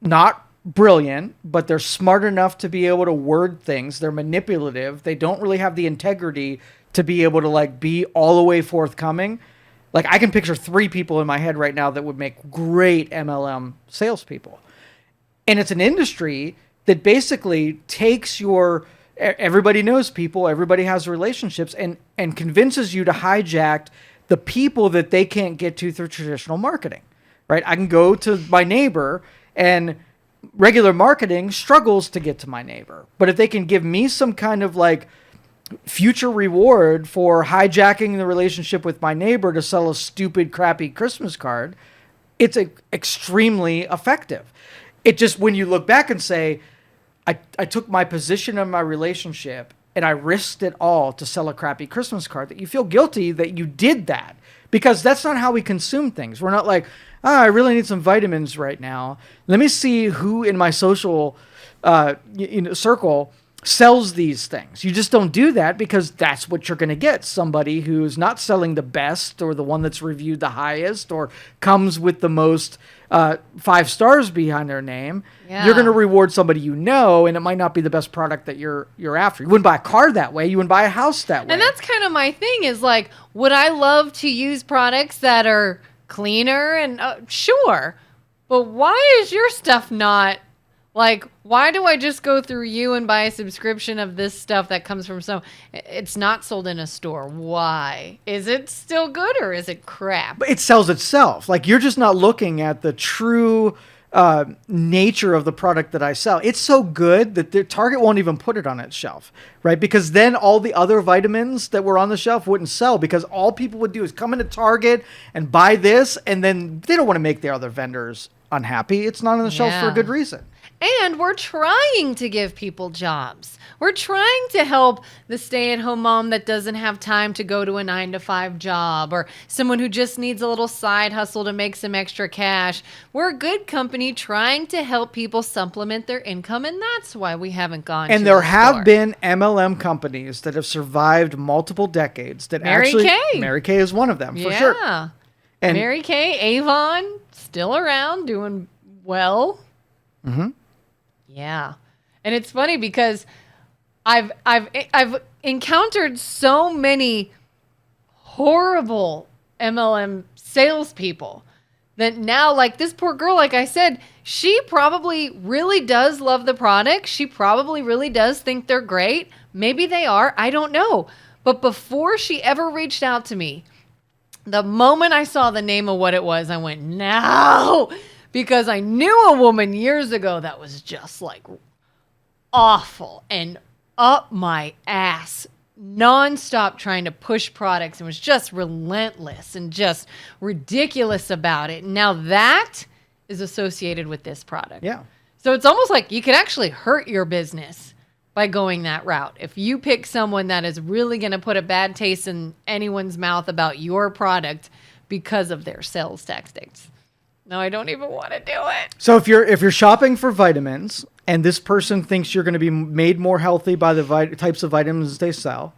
not brilliant, but they're smart enough to be able to word things. They're manipulative. They don't really have the integrity to be able to, like, be all the way forthcoming. Like, I can picture 3 people in my head right now that would make great MLM salespeople. And it's an industry that basically takes everybody knows people, everybody has relationships, and convinces you to hijack the people that they can't get to through traditional marketing, right? I can go to my neighbor, and regular marketing struggles to get to my neighbor. But if they can give me some kind of, like, future reward for hijacking the relationship with my neighbor to sell a stupid, crappy Christmas card, it's extremely effective. It just, when you look back and say, I took my position in my relationship and I risked it all to sell a crappy Christmas card, that you feel guilty that you did that, because that's not how we consume things. We're not like, I really need some vitamins right now. Let me see who in my social circle sells these things. You just don't do that because that's what you're going to get. Somebody who's not selling the best or the one that's reviewed the highest or comes with the most 5 stars behind their name. Yeah. You're going to reward somebody you know, and it might not be the best product that you're after. You wouldn't buy a car that way. You wouldn't buy a house that way. And that's kind of my thing is like, would I love to use products that are cleaner? And sure. But why is your stuff not? Like, why do I just go through you and buy a subscription of this stuff that comes from it's not sold in a store? Why? Is it still good or is it crap? But it sells itself. Like, you're just not looking at the true nature of the product that I sell. It's so good that the Target won't even put it on its shelf, right? Because then all the other vitamins that were on the shelf wouldn't sell because all people would do is come into Target and buy this, and then they don't want to make the other vendors unhappy. It's not on the shelf for a good reason. And we're trying to give people jobs. We're trying to help the stay-at-home mom that doesn't have time to go to a 9-to-5 job or someone who just needs a little side hustle to make some extra cash. We're a good company trying to help people supplement their income, and that's why we haven't gone and to there the have store. been MLM companies that have survived multiple decades that Mary Kay. Mary Kay is one of them, for sure. And Mary Kay, Avon, still around, doing well. Mm-hmm. Yeah. And it's funny because I've encountered so many horrible MLM salespeople that now, like this poor girl, like I said, she probably really does love the product. She probably really does think they're great. Maybe they are. I don't know. But before she ever reached out to me, the moment I saw the name of what it was, I went, no, because I knew a woman years ago that was just like awful and up my ass nonstop trying to push products and was just relentless and just ridiculous about it. Now that is associated with this product. Yeah. So it's almost like you could actually hurt your business by going that route. If you pick someone that is really going to put a bad taste in anyone's mouth about your product because of their sales tactics. No, I don't even want to do it. So if you're shopping for vitamins and this person thinks you're going to be made more healthy by the types of vitamins they sell,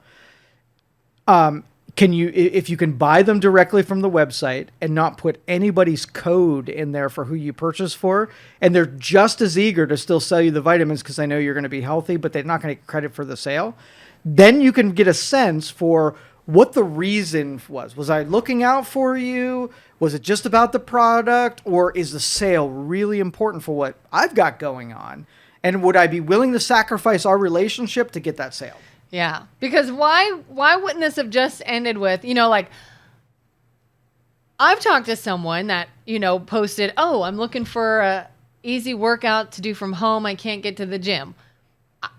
if you can buy them directly from the website and not put anybody's code in there for who you purchase for, and they're just as eager to still sell you the vitamins because they know you're going to be healthy, but they're not going to get credit for the sale, then you can get a sense for what the reason was. Was I looking out for you? Was it just about the product? Or is the sale really important for what I've got going on? And would I be willing to sacrifice our relationship to get that sale? Yeah. Because why wouldn't this have just ended with, like, I've talked to someone that, posted, oh, I'm looking for a easy workout to do from home. I can't get to the gym.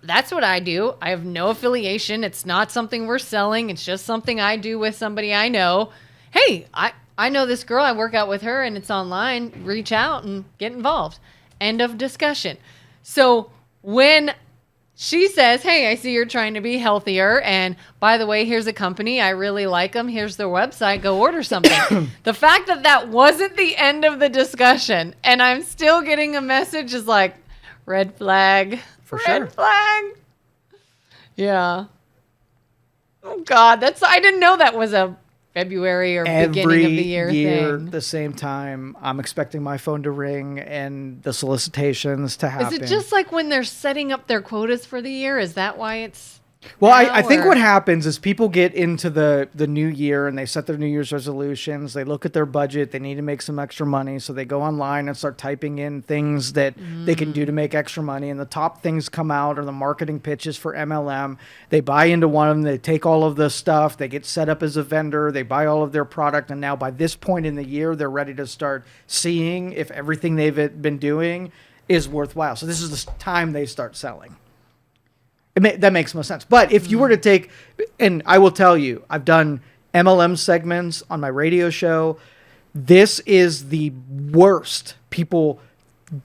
That's what I do. I have no affiliation. It's not something we're selling. It's just something I do with somebody I know. Hey, I know this girl. I work out with her and it's online. Reach out and get involved. End of discussion. So when she says, hey, I see you're trying to be healthier. And by the way, here's a company. I really like them. Here's their website. Go order something. The fact that wasn't the end of the discussion and I'm still getting a message is like, red flag. For sure. Red flag. Yeah. Oh, God. I didn't know that was a February or beginning of the year thing. The same time, I'm expecting my phone to ring and the solicitations to happen. Is it just like when they're setting up their quotas for the year? Is that why it's... Well, I think what happens is people get into the new year and they set their New Year's resolutions. They look at their budget. They need to make some extra money. So they go online and start typing in things that they can do to make extra money. And the top things come out are the marketing pitches for MLM. They buy into one of them. They take all of the stuff. They get set up as a vendor. They buy all of their product. And now by this point in the year, they're ready to start seeing if everything they've been doing is worthwhile. So this is the time they start selling. That makes most sense. But if you were to take, and I will tell you, I've done MLM segments on my radio show. This is the worst. People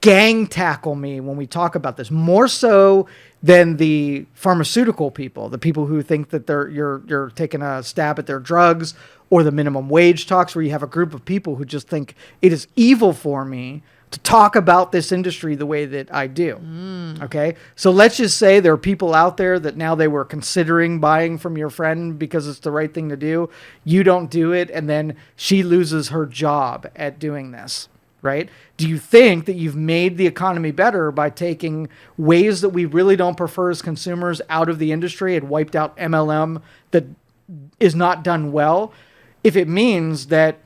gang tackle me when we talk about this, more so than the pharmaceutical people, the people who think that you're taking a stab at their drugs, or the minimum wage talks where you have a group of people who just think it is evil for me to talk about this industry the way that I do. Okay. So let's just say there are people out there that now they were considering buying from your friend because it's the right thing to do. You don't do it. And then she loses her job at doing this, right? Do you think that you've made the economy better by taking ways that we really don't prefer as consumers out of the industry and wiped out MLM that is not done well? If it means that,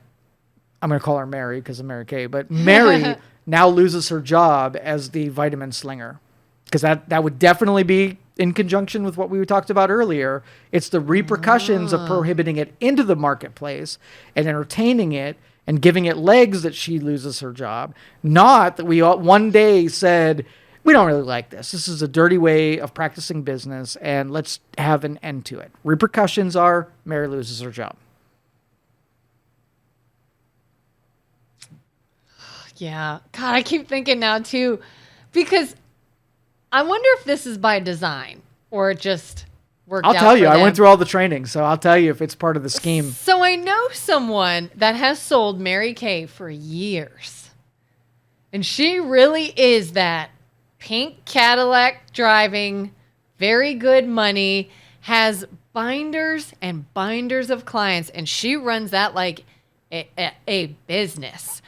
I'm going to call her Mary because of Mary Kay, but Mary now loses her job as the vitamin slinger, because that would definitely be in conjunction with what we talked about earlier. It's the repercussions of prohibiting it into the marketplace and entertaining it and giving it legs that she loses her job. Not that we all, one day said, we don't really like this. This is a dirty way of practicing business and let's have an end to it. Repercussions are Mary loses her job. Yeah. God, I keep thinking now too, because I wonder if this is by design or it just worked out. I'll tell you, for I them. went through all the training, so I'll tell you if it's part of the scheme. So I know someone that has sold Mary Kay for years. And she really is that pink Cadillac driving, very good money, has binders and binders of clients, and she runs that like a business.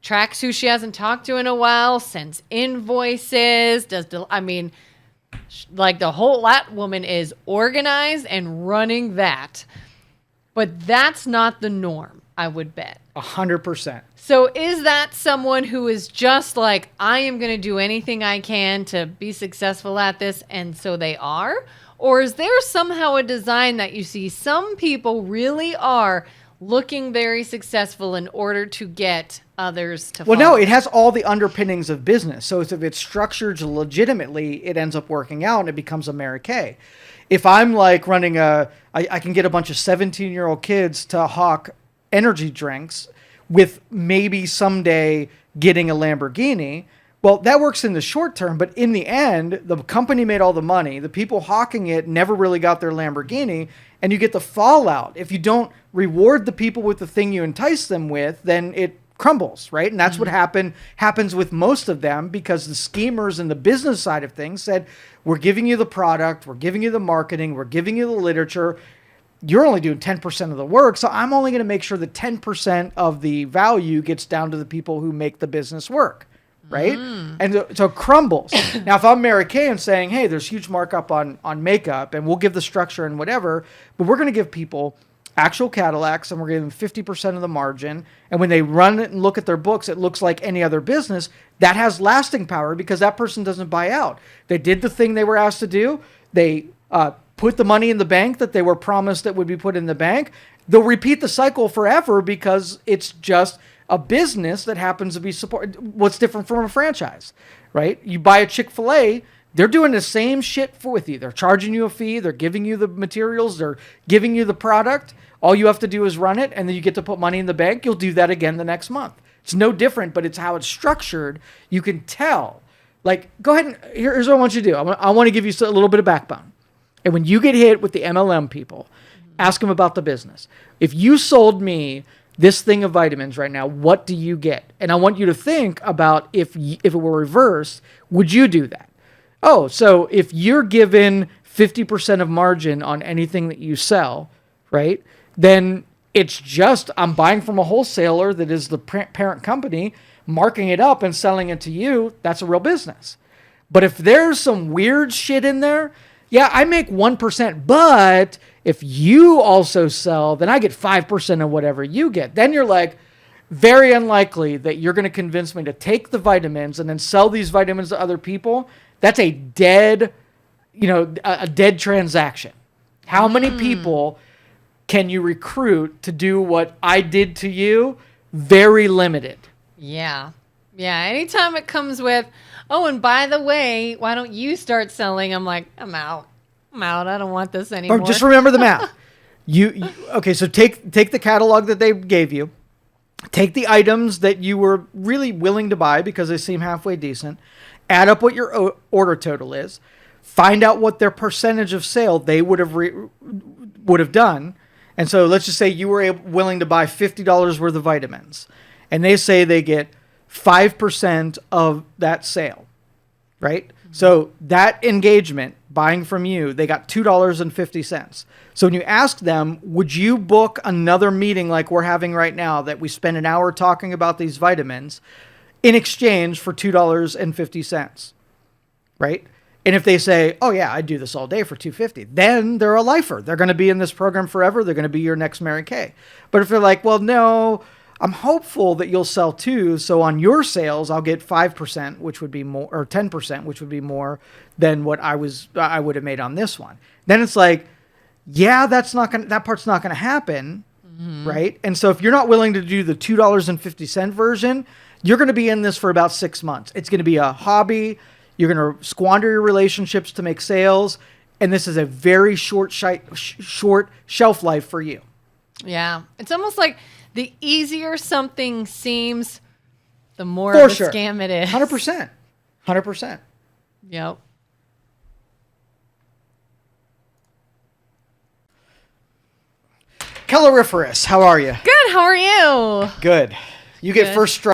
Tracks who she hasn't talked to in a while, sends invoices, like the whole, that woman is organized and running that. But that's not the norm, I would bet. 100%. So is that someone who is just like, I am going to do anything I can to be successful at this, and so they are? Or is there somehow a design that you see some people really are looking very successful in order to get others to follow? Well, no, it has all the underpinnings of business. So if it's structured legitimately, it ends up working out and it becomes a Mary Kay. If I'm like running I can get a bunch of 17-year-old kids to hawk energy drinks with maybe someday getting a Lamborghini. Well, that works in the short term, but in the end, the company made all the money. The people hawking it never really got their Lamborghini, and you get the fallout. If you don't reward the people with the thing you entice them with, then it crumbles, right? And that's what happens with most of them, because the schemers and the business side of things said, we're giving you the product, we're giving you the marketing, we're giving you the literature. You're only doing 10% of the work, so I'm only going to make sure that 10% of the value gets down to the people who make the business work. Right? And so it crumbles. Now, if I'm Mary Kay and saying, hey, there's huge markup on makeup and we'll give the structure and whatever, but we're going to give people actual Cadillacs and we're giving them 50% of the margin. And when they run it and look at their books, it looks like any other business. That has lasting power because that person doesn't buy out. They did the thing they were asked to do. They put the money in the bank that they were promised that would be put in the bank. They'll repeat the cycle forever because it's just a business that happens to be supported. What's different from a franchise, right? You buy a Chick-fil-A, they're doing the same shit with you. They're charging you a fee. They're giving you the materials. They're giving you the product. All you have to do is run it, and then you get to put money in the bank. You'll do that again the next month. It's no different, but it's how it's structured. You can tell. Like, go ahead and here's what I want you to do. I want to give you a little bit of backbone. And when you get hit with the MLM people, ask them about the business. If you sold me this thing of vitamins right now, what do you get? And I want you to think about if it were reversed, would you do that? Oh, so if you're given 50% of margin on anything that you sell, right, then it's just I'm buying from a wholesaler that is the parent company, marking it up and selling it to you. That's a real business. But if there's some weird shit in there, yeah, I make 1%, but if you also sell, then I get 5% of whatever you get. Then you're like, very unlikely that you're going to convince me to take the vitamins and then sell these vitamins to other people. That's a dead transaction. How many people can you recruit to do what I did to you? Very limited. Yeah. Yeah. Anytime it comes with, oh, and by the way, why don't you start selling? I'm like, I'm out. I don't want this anymore. Or just remember the math. Okay, so take the catalog that they gave you. Take the items that you were really willing to buy because they seem halfway decent. Add up what your order total is. Find out what their percentage of sale they would have done. And so let's just say you were willing to buy $50 worth of vitamins. And they say they get 5% of that sale, right? So that engagement, buying from you, they got $2.50. So when you ask them, would you book another meeting like we're having right now that we spend an hour talking about these vitamins in exchange for $2.50, right? And if they say, oh yeah, I'd do this all day for $2.50, then they're a lifer. They're going to be in this program forever. They're going to be your next Mary Kay. But if they're like, well, no, I'm hopeful that you'll sell too. So on your sales, I'll get 5%, which would be more, or 10%, which would be more than what I would have made on this one. Then it's like, yeah, that part's not going to happen. Right. And so if you're not willing to do the $2.50 version, you're going to be in this for about 6 months. It's going to be a hobby. You're going to squander your relationships to make sales. And this is a very short shelf life for you. Yeah. It's almost like the easier something seems, the more For of a sure. scam it is. 100%. 100%. Yep. Caloriferous, how are you? Good. How are you? Good. You get Good. first strike.